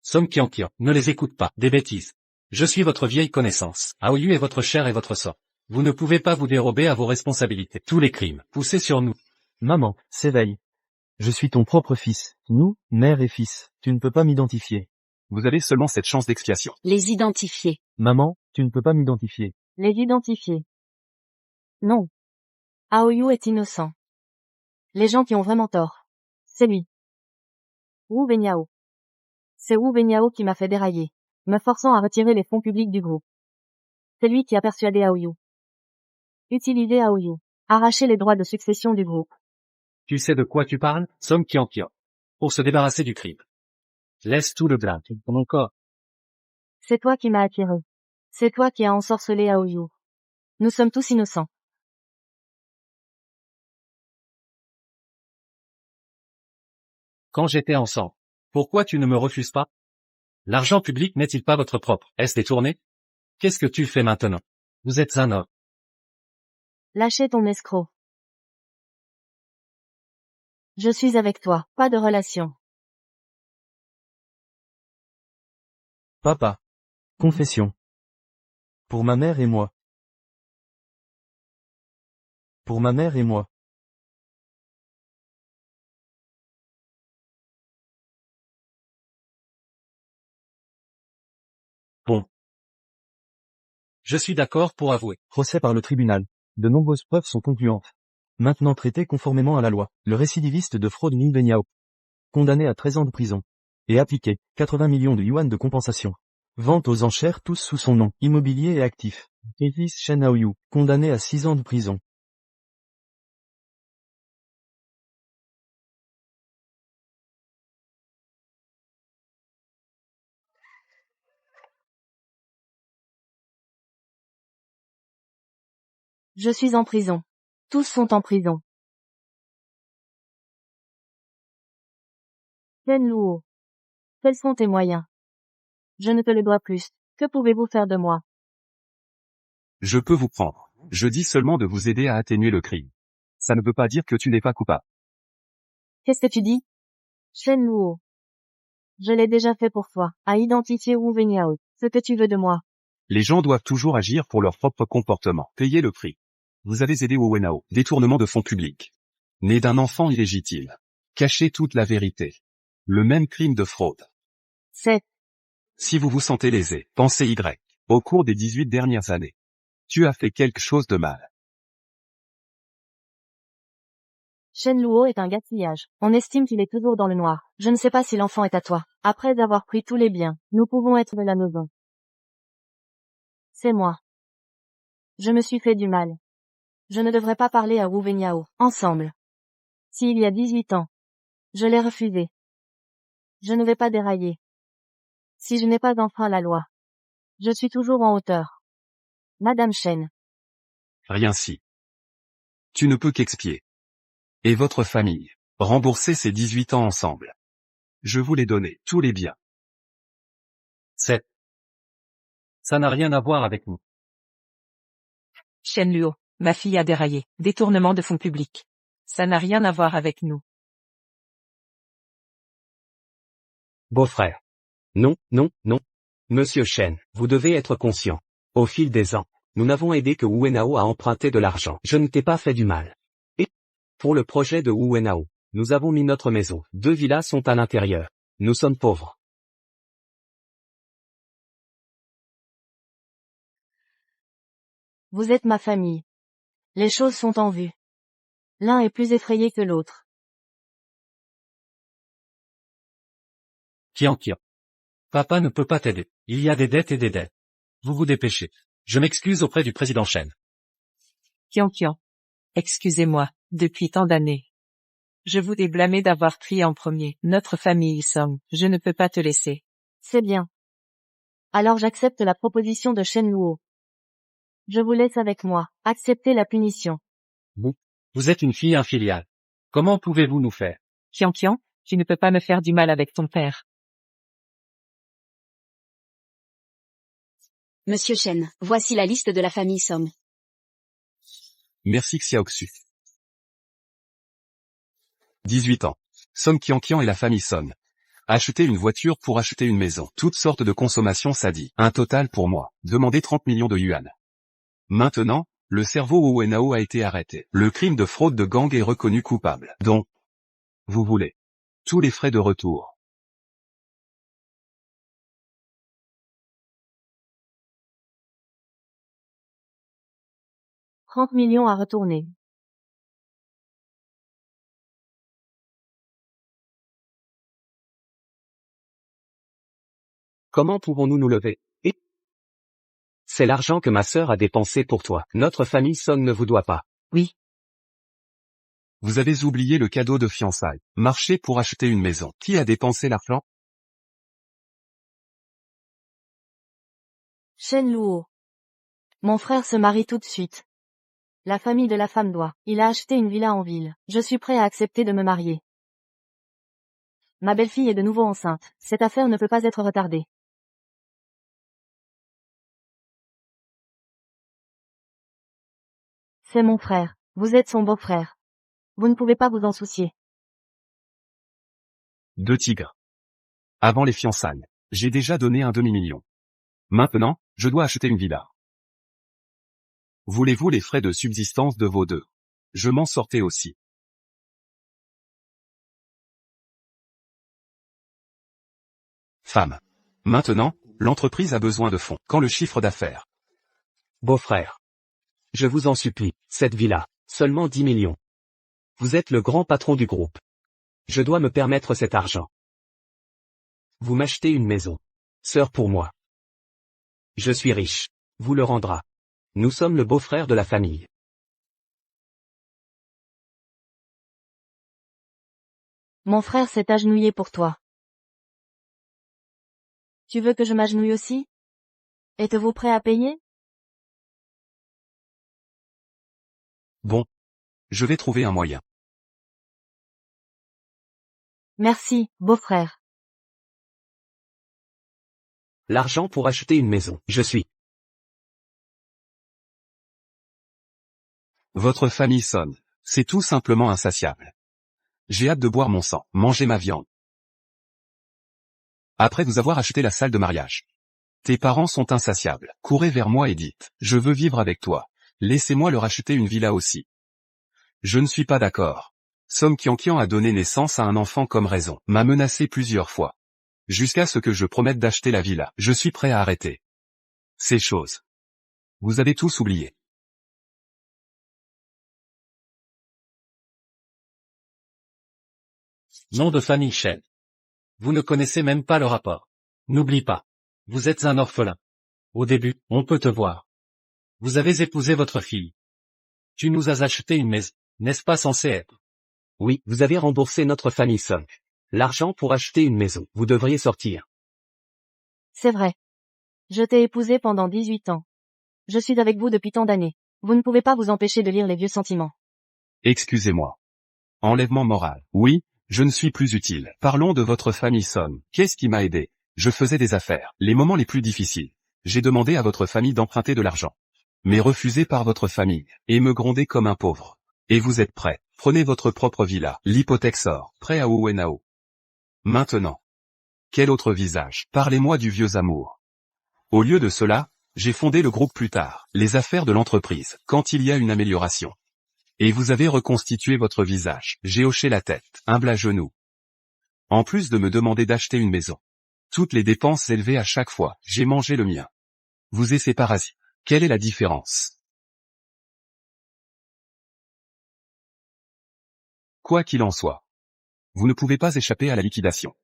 Somme Qian, ne les écoute pas, des bêtises. Je suis votre vieille connaissance. Aoyu est votre chair et votre sang. Vous ne pouvez pas vous dérober à vos responsabilités. Tous les crimes poussés sur nous. Maman, s'éveille. Je suis ton propre fils. Nous, mère et fils. Tu ne peux pas m'identifier. Vous avez seulement cette chance d'expiation. Les identifier. Maman, tu ne peux pas m'identifier. Les identifier. Non. Aoyu est innocent. Les gens qui ont vraiment tort. C'est lui. Wu Wenao. C'est Wu Wenao qui m'a fait dérailler, me forçant à retirer les fonds publics du groupe. C'est lui qui a persuadé Aoyu. Utiliser Aoyu. Arracher les droits de succession du groupe. Tu sais de quoi tu parles, Somme Qian. Pour se débarrasser du crime. Laisse tout le blâme. Encore. C'est toi qui m'as attiré. C'est toi qui as ensorcelé Aoyu. Nous sommes tous innocents. Quand j'étais ensemble, pourquoi tu ne me refuses pas? L'argent public n'est-il pas votre propre? Est-ce détourné? Qu'est-ce que tu fais maintenant? Vous êtes un homme. Lâchez ton escroc. Je suis avec toi, pas de relation. Papa. Confession. Pour ma mère et moi. Pour ma mère et moi. Bon. Je suis d'accord pour avouer. Procès par le tribunal. De nombreuses preuves sont concluantes. Maintenant traité conformément à la loi. Le récidiviste de fraude Wu Wenao. Condamné à 13 ans de prison. Et appliqué 80 millions de yuan de compensation. Vente aux enchères tous sous son nom, immobilier et actif. Et fils Shen Aoyu, condamné à 6 ans de prison. Je suis en prison. Tous sont en prison. Chen Luo. Quels sont tes moyens? Je ne te le dois plus. Que pouvez-vous faire de moi? Je peux vous prendre. Je dis seulement de vous aider à atténuer le crime. Ça ne veut pas dire que tu n'es pas coupable. Qu'est-ce que tu dis? Chen Luo. Je l'ai déjà fait pour toi, à identifier Wu Wenao. Ce que tu veux de moi. Les gens doivent toujours agir pour leur propre comportement. Payez le prix. Vous avez aidé Wu Wenao. Détournement de fonds publics. Né d'un enfant illégitime. Cachez toute la vérité. Le même crime de fraude. C'est. Si vous vous sentez lésé, pensez Y. Au cours des 18 dernières années. Tu as fait quelque chose de mal. Shen Luo est un gaspillage. On estime qu'il est toujours dans le noir. Je ne sais pas si l'enfant est à toi. Après avoir pris tous les biens, nous pouvons être de la maison. C'est moi. Je me suis fait du mal. Je ne devrais pas parler à Wu Wenao, ensemble. S'il y a 18 ans. Je l'ai refusé. Je ne vais pas dérailler. Si je n'ai pas enfreint la loi. Je suis toujours en hauteur. Madame Shen. Rien si. Tu ne peux qu'expier. Et votre famille. Rembourser ces 18 ans ensemble. Je vous les donnais, tous les biens. Ça n'a rien à voir avec nous. Shen Luo, ma fille a déraillé. Détournement de fonds publics. Ça n'a rien à voir avec nous. Beau-frère. Non. Monsieur Shen, vous devez être conscient. Au fil des ans, nous n'avons aidé que Wu Wenao à emprunter de l'argent. Je ne t'ai pas fait du mal. Et, pour le projet de Wu Wenao, nous avons mis notre maison. 2 villas sont à l'intérieur. Nous sommes pauvres. Vous êtes ma famille. Les choses sont en vue. L'un est plus effrayé que l'autre. Qian. Papa ne peut pas t'aider. Il y a des dettes et des dettes. Vous vous dépêchez. Je m'excuse auprès du président Shen. Qian. Excusez-moi, depuis tant d'années. Je vous ai blâmé d'avoir pris en premier. Notre famille Song, je ne peux pas te laisser. C'est bien. Alors j'accepte la proposition de Shen Luo. Je vous laisse avec moi. Acceptez la punition. Vous êtes une fille infiliale. Comment pouvez-vous nous faire? Qian, tu ne peux pas me faire du mal avec ton père. Monsieur Shen, voici la liste de la famille Song. Merci Xiaoxu. 18 ans. Song Qianqian et la famille Son. Acheter une voiture pour acheter une maison. Toutes sortes de consommation sadie. Un total pour moi. Demandez 30 millions de yuan. Maintenant, le cerveau Wu Wenao a été arrêté. Le crime de fraude de gang est reconnu coupable. Donc, vous voulez tous les frais de retour. « 30 millions à retourner. Comment pouvons-nous nous lever? Et c'est l'argent que ma sœur a dépensé pour toi. Notre famille Son ne vous doit pas. Oui. Vous avez oublié le cadeau de fiançailles. Marcher pour acheter une maison. Qui a dépensé l'argent? Shen Luo. Mon frère se marie tout de suite. La famille de la femme doit. Il a acheté une villa en ville. Je suis prêt à accepter de me marier. Ma belle-fille est de nouveau enceinte. Cette affaire ne peut pas être retardée. C'est mon frère. Vous êtes son beau-frère. Vous ne pouvez pas vous en soucier. 2 tigres. Avant les fiançailles, j'ai déjà donné un demi-million. Maintenant, je dois acheter une villa. Voulez-vous les frais de subsistance de vos deux? Je m'en sortais aussi. Femme. Maintenant, l'entreprise a besoin de fonds. Quand le chiffre d'affaires? Beau-frère. Je vous en supplie, cette villa, seulement 10 millions. Vous êtes le grand patron du groupe. Je dois me permettre cet argent. Vous m'achetez une maison. Sœur pour moi. Je suis riche. Vous le rendra. Nous sommes le beau-frère de la famille. Mon frère s'est agenouillé pour toi. Tu veux que je m'agenouille aussi? Êtes-vous prêt à payer? Bon. Je vais trouver un moyen. Merci, beau-frère. L'argent pour acheter une maison. Je suis. Votre famille Son. C'est tout simplement insatiable. J'ai hâte de boire mon sang, manger ma viande. Après vous avoir acheté la salle de mariage. Tes parents sont insatiables. Courez vers moi et dites, je veux vivre avec toi. Laissez-moi leur acheter une villa aussi. Je ne suis pas d'accord. Song Qianqian a donné naissance à un enfant comme raison. M'a menacé plusieurs fois. Jusqu'à ce que je promette d'acheter la villa. Je suis prêt à arrêter ces choses. Vous avez tous oublié. Nom de famille Shen. Vous ne connaissez même pas le rapport. N'oublie pas. Vous êtes un orphelin. Au début, on peut te voir. Vous avez épousé votre fille. Tu nous as acheté une maison. N'est-ce pas censé être? Oui, vous avez remboursé notre famille Son. L'argent pour acheter une maison. Vous devriez sortir. C'est vrai. Je t'ai épousé pendant 18 ans. Je suis avec vous depuis tant d'années. Vous ne pouvez pas vous empêcher de lire les vieux sentiments. Excusez-moi. Enlèvement moral. Oui, je ne suis plus utile. Parlons de votre famille Son. Qu'est-ce qui m'a aidé? Je faisais des affaires. Les moments les plus difficiles. J'ai demandé à votre famille d'emprunter de l'argent. Mais refusé par votre famille. Et me gronder comme un pauvre. Et vous êtes prêt. Prenez votre propre villa. L'hypothèque sort. Prêt à Wu Wenao. Maintenant. Quel autre visage? Parlez-moi du vieux amour. Au lieu de cela, j'ai fondé le groupe plus tard. Les affaires de l'entreprise. Quand il y a une amélioration. Et vous avez reconstitué votre visage. J'ai hoché la tête. Humble à genoux. En plus de me demander d'acheter une maison. Toutes les dépenses élevées à chaque fois. J'ai mangé le mien. Vous et ces parasites. Quelle est la différence? Quoi qu'il en soit. Vous ne pouvez pas échapper à la liquidation.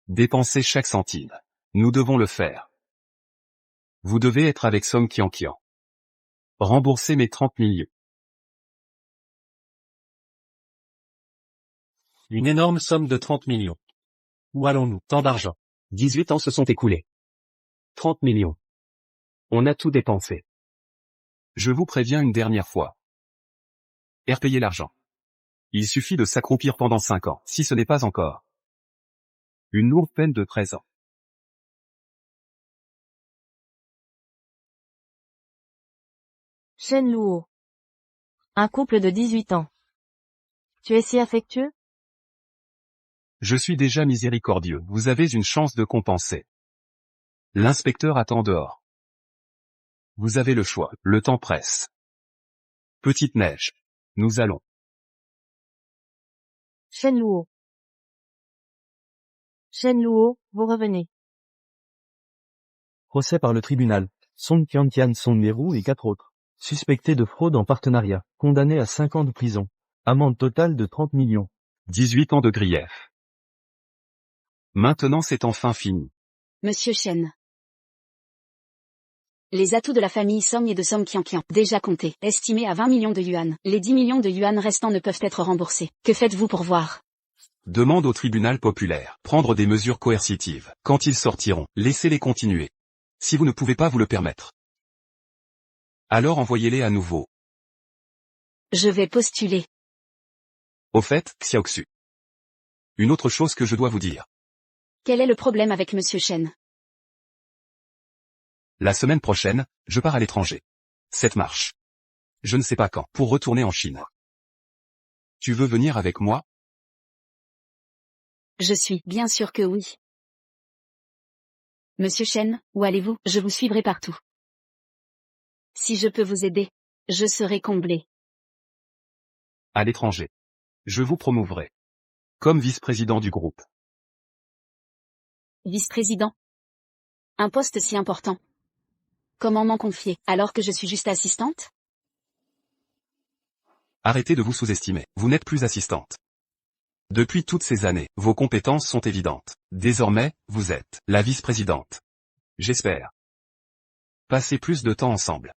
Dépensez chaque centime. Nous devons le faire. Vous devez être avec Song Qianqian. Remboursez mes 30 millions. Une énorme somme de 30 millions. Où allons-nous? Tant d'argent. 18 ans se sont écoulés. 30 millions. On a tout dépensé. Je vous préviens une dernière fois. Payez l'argent. Il suffit de s'accroupir pendant 5 ans, si ce n'est pas encore. Une lourde peine de 13 ans. Shen Luo. Un couple de 18 ans. Tu es si affectueux? Je suis déjà miséricordieux, vous avez une chance de compenser. L'inspecteur attend dehors. Vous avez le choix, le temps presse. Petite neige. Nous allons. Shenluo. Shenluo, vous revenez. Procès par le tribunal. Song Qianqian, Song Meru et 4 autres. Suspectés de fraude en partenariat. Condamnés à 5 ans de prison. Amende totale de 30 millions. 18 ans de grief. Maintenant c'est enfin fini. Monsieur Chen. Les atouts de la famille Song et de Song Qianqian, déjà comptés, estimés à 20 millions de yuan. Les 10 millions de yuan restants ne peuvent être remboursés. Que faites-vous pour voir? Demande au tribunal populaire. Prendre des mesures coercitives. Quand ils sortiront, laissez-les continuer. Si vous ne pouvez pas vous le permettre, alors envoyez-les à nouveau. Je vais postuler. Au fait, Xiaoxu. Une autre chose que je dois vous dire. Quel est le problème avec Monsieur Chen? La semaine prochaine, je pars à l'étranger. 7 mars. Je ne sais pas quand, pour retourner en Chine. Tu veux venir avec moi? Je suis bien sûr que oui. Monsieur Chen, où allez-vous? Je vous suivrai partout. Si je peux vous aider, je serai comblé. À l'étranger. Je vous promouvrai. Comme vice-président du groupe. Vice-président. Un poste si important. Comment m'en confier, alors que je suis juste assistante? Arrêtez de vous sous-estimer, vous n'êtes plus assistante. Depuis toutes ces années, vos compétences sont évidentes. Désormais, vous êtes la vice-présidente. J'espère. Passez plus de temps ensemble.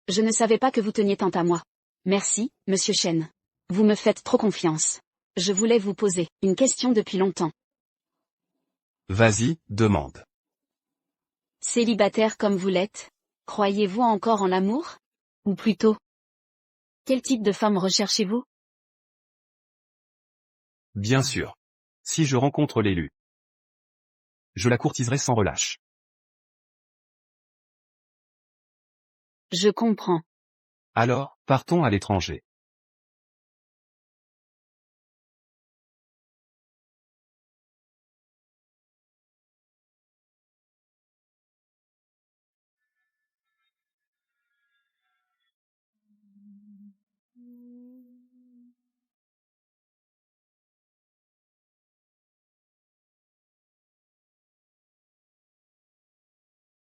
Je ne savais pas que vous teniez tant à moi. Merci, Monsieur Chen. Vous me faites trop confiance. Je voulais vous poser une question depuis longtemps. Vas-y, demande. Célibataire comme vous l'êtes, croyez-vous encore en l'amour? Ou plutôt, quel type de femme recherchez-vous? Bien sûr. Si je rencontre l'élu, je la courtiserai sans relâche. Je comprends. Alors, partons à l'étranger.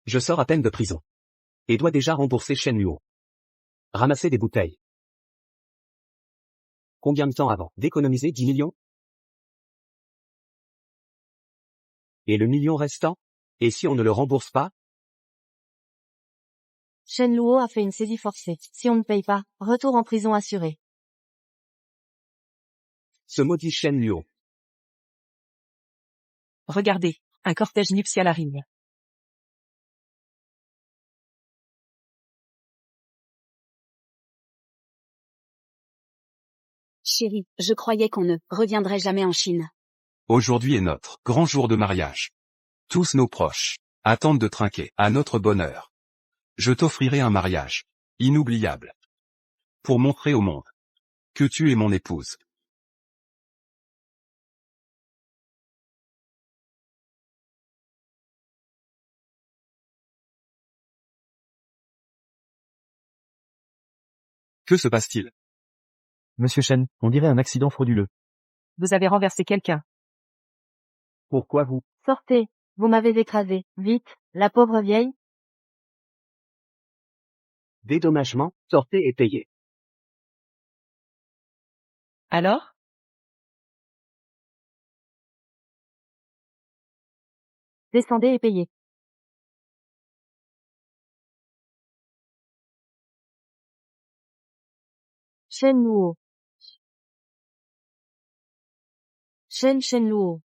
Je sors à peine de prison. Et dois déjà rembourser Shenluo. Ramasser des bouteilles. Combien de temps avant d'économiser 10 millions? Et le million restant? Et si on ne le rembourse pas? Shenluo a fait une saisie forcée. Si on ne paye pas, retour en prison assuré. Ce maudit Shenluo. Regardez, un cortège nuptial arrive. Chérie, je croyais qu'on ne reviendrait jamais en Chine. Aujourd'hui est notre grand jour de mariage. Tous nos proches attendent de trinquer à notre bonheur. Je t'offrirai un mariage inoubliable. Pour montrer au monde que tu es mon épouse. Que se passe-t-il? Monsieur Chen, on dirait un accident frauduleux. Vous avez renversé quelqu'un. Pourquoi vous? Sortez, vous m'avez écrasé. Vite, la pauvre vieille. Dédommagement, sortez et payez. Alors? Descendez et payez. Shenluo. Shenluo.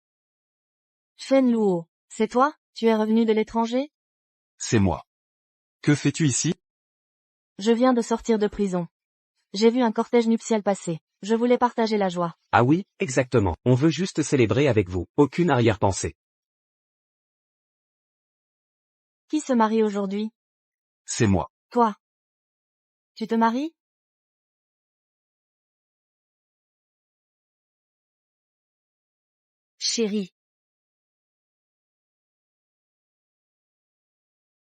Shenluo, c'est toi? Tu es revenu de l'étranger? C'est moi. Que fais-tu ici? Je viens de sortir de prison. J'ai vu un cortège nuptial passer. Je voulais partager la joie. Ah oui, exactement. On veut juste célébrer avec vous. Aucune arrière-pensée. Qui se marie aujourd'hui? C'est moi. Toi. Tu te maries? Chérie.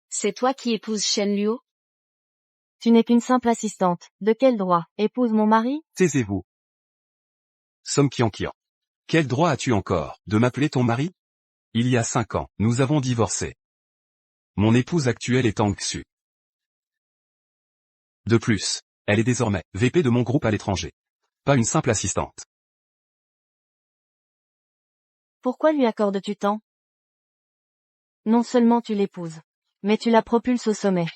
C'est toi qui épouses Shen Luo? Tu n'es qu'une simple assistante. De quel droit? Épouse mon mari? Taisez-vous. Song Qianqian. Quel droit as-tu encore de m'appeler ton mari? Il y a 5 ans, nous avons divorcé. Mon épouse actuelle est Tang Xu. De plus, elle est désormais VP de mon groupe à l'étranger. Pas une simple assistante. Pourquoi lui accordes-tu tant? Non seulement tu l'épouses, mais tu la propulses au sommet.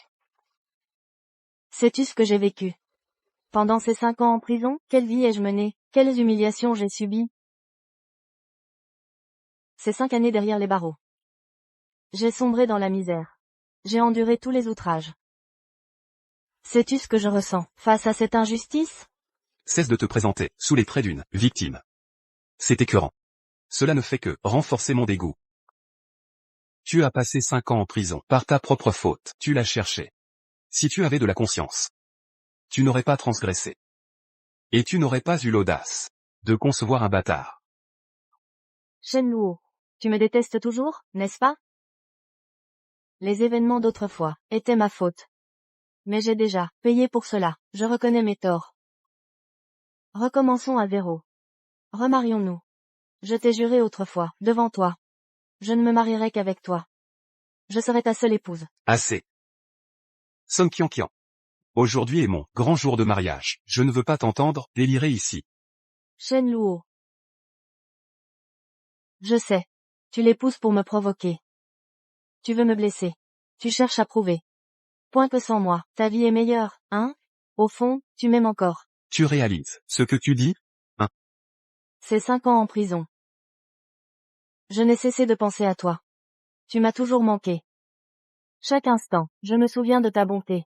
Sais-tu ce que j'ai vécu? Pendant ces 5 ans en prison, quelle vie ai-je menée? Quelles humiliations j'ai subies? Ces 5 années derrière les barreaux. J'ai sombré dans la misère. J'ai enduré tous les outrages. Sais-tu ce que je ressens face à cette injustice? Cesse de te présenter sous les traits d'une victime. C'est écœurant. Cela ne fait que renforcer mon dégoût. Tu as passé 5 ans en prison par ta propre faute. Tu l'as cherché. Si tu avais de la conscience, tu n'aurais pas transgressé. Et tu n'aurais pas eu l'audace de concevoir un bâtard. Shen Luo, tu me détestes toujours, n'est-ce pas? Les événements d'autrefois étaient ma faute. Mais j'ai déjà payé pour cela, je reconnais mes torts. Recommençons à zéro. Remarions-nous. Je t'ai juré autrefois, devant toi. Je ne me marierai qu'avec toi. Je serai ta seule épouse. Assez. Song Qianqian. Aujourd'hui est mon grand jour de mariage. Je ne veux pas t'entendre délirer ici. Shen Luo. Je sais. Tu l'épouses pour me provoquer. Tu veux me blesser. Tu cherches à prouver. Point que sans moi, ta vie est meilleure, hein? Au fond, tu m'aimes encore. Tu réalises ce que tu dis? Hein? C'est 5 ans en prison. Je n'ai cessé de penser à toi. Tu m'as toujours manqué. Chaque instant, je me souviens de ta bonté.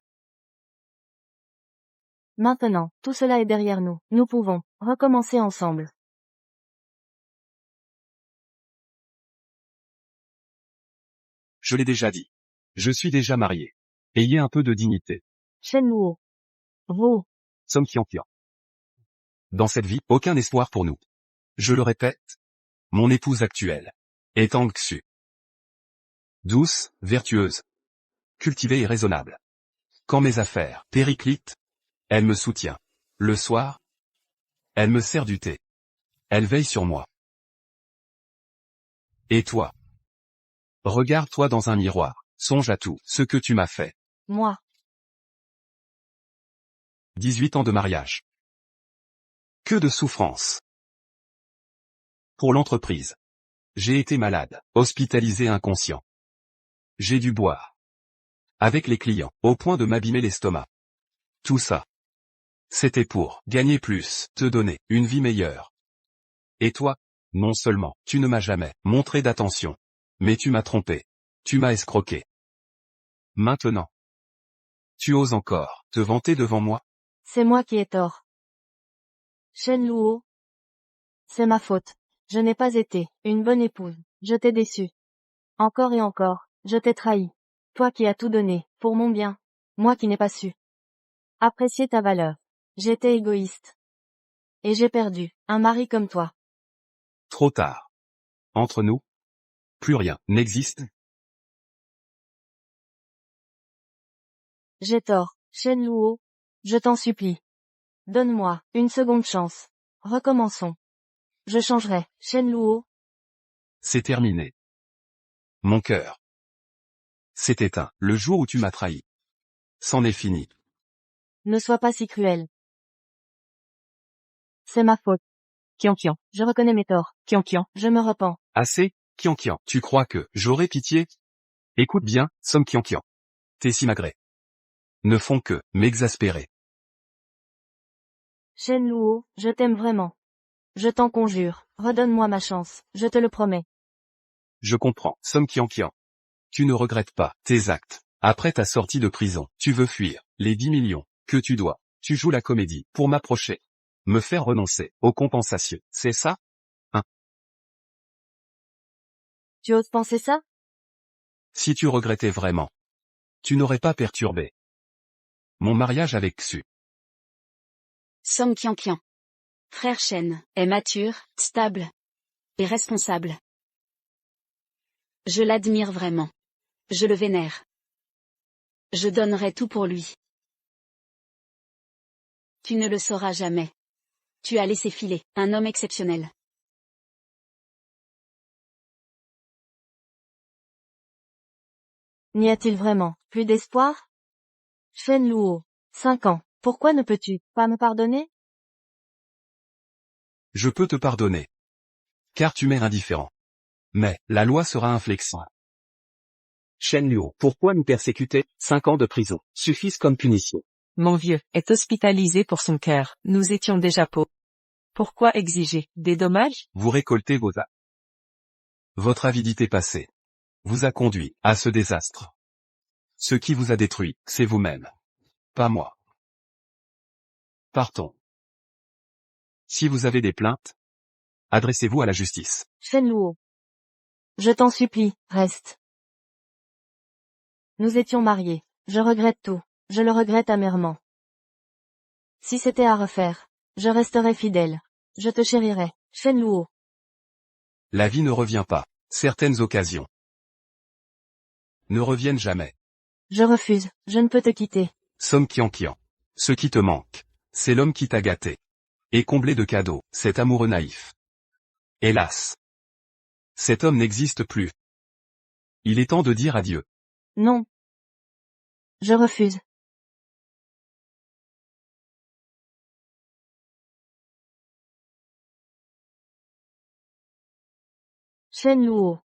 Maintenant, tout cela est derrière nous. Nous pouvons recommencer ensemble. Je l'ai déjà dit. Je suis déjà marié. Ayez un peu de dignité. Shen Luo. Vous. Song Qianqian. Dans cette vie, aucun espoir pour nous. Je le répète. Mon épouse actuelle est Tang Xu. Douce, vertueuse, cultivée et raisonnable. Quand mes affaires périclitent, elle me soutient. Le soir, elle me sert du thé. Elle veille sur moi. Et toi? Regarde-toi dans un miroir. Songe à tout ce que tu m'as fait. Moi. 18 ans de mariage. Que de souffrance. Pour l'entreprise. J'ai été malade, hospitalisé inconscient. J'ai dû boire. Avec les clients, au point de m'abîmer l'estomac. Tout ça. C'était pour gagner plus, te donner une vie meilleure. Et toi, non seulement, tu ne m'as jamais montré d'attention, mais tu m'as trompé. Tu m'as escroqué. Maintenant. Tu oses encore te vanter devant moi? C'est moi qui ai tort. Shen Luo. C'est ma faute. Je n'ai pas été une bonne épouse. Je t'ai déçu. Encore et encore, je t'ai trahi. Toi qui as tout donné, pour mon bien. Moi qui n'ai pas su apprécier ta valeur. J'étais égoïste. Et j'ai perdu un mari comme toi. Trop tard. Entre nous, plus rien n'existe. J'ai tort, Shen Luo. Je t'en supplie. Donne-moi une seconde chance. Recommençons. Je changerai, Shen Luo. C'est terminé. Mon cœur s'est éteint le jour où tu m'as trahi. C'en est fini. Ne sois pas si cruel. C'est ma faute. Qianqian, je reconnais mes torts. Qianqian, je me repens. Assez, Qianqian. Tu crois que j'aurais pitié? Écoute bien, Song Qianqian. Tes simagrées ne font que m'exaspérer. Shen Luo, je t'aime vraiment. Je t'en conjure, redonne-moi ma chance, je te le promets. Je comprends, Song Qianqian. Tu ne regrettes pas tes actes. Après ta sortie de prison, tu veux fuir les 10 millions que tu dois. Tu joues la comédie pour m'approcher. Me faire renoncer aux compensations, c'est ça? Hein? Tu oses penser ça? Si tu regrettais vraiment, tu n'aurais pas perturbé mon mariage avec Xu. Song Qianqian. Frère Shen est mature, stable. et responsable. Je l'admire vraiment. Je le vénère. Je donnerais tout pour lui. Tu ne le sauras jamais. Tu as laissé filer un homme exceptionnel. N'y a-t-il vraiment plus d'espoir? Shen Luo, 5 ans. Pourquoi ne peux-tu pas me pardonner? Je peux te pardonner. Car tu m'es indifférent. Mais, la loi sera inflexible. Shen Luo, pourquoi nous persécuter? 5 ans de prison suffisent comme punition. Mon vieux est hospitalisé pour son cœur. Nous étions déjà pauvres. Pourquoi exiger des dommages? Vous récoltez vos actes. Votre avidité passée vous a conduit à ce désastre. Ce qui vous a détruit, c'est vous-même. Pas moi. Partons. Si vous avez des plaintes, adressez-vous à la justice. Shen Luo. Je t'en supplie, reste. Nous étions mariés. Je regrette tout. Je le regrette amèrement. Si c'était à refaire, je resterais fidèle. Je te chérirais, Shen Luo. La vie ne revient pas. Certaines occasions ne reviennent jamais. Je refuse, je ne peux te quitter. Som Kian. Ce qui te manque, c'est l'homme qui t'a gâté. Et comblé de cadeaux, cet amoureux naïf. Hélas. Cet homme n'existe plus. Il est temps de dire adieu. Non. Je refuse. Shen Luo.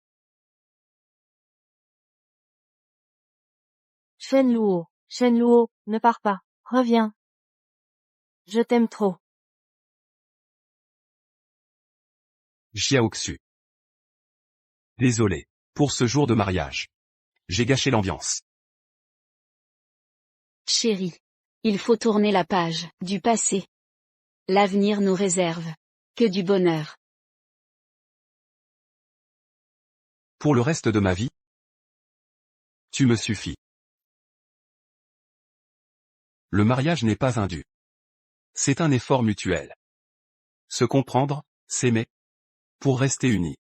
Shen Luo, Shen Luo, ne pars pas, reviens. Je t'aime trop. Xiaoxu. Désolé pour ce jour de mariage. J'ai gâché l'ambiance. Chérie. Il faut tourner la page du passé. L'avenir nous réserve que du bonheur. Pour le reste de ma vie, tu me suffis. Le mariage n'est pas un dû. C'est un effort mutuel. Se comprendre, s'aimer. Pour rester unis.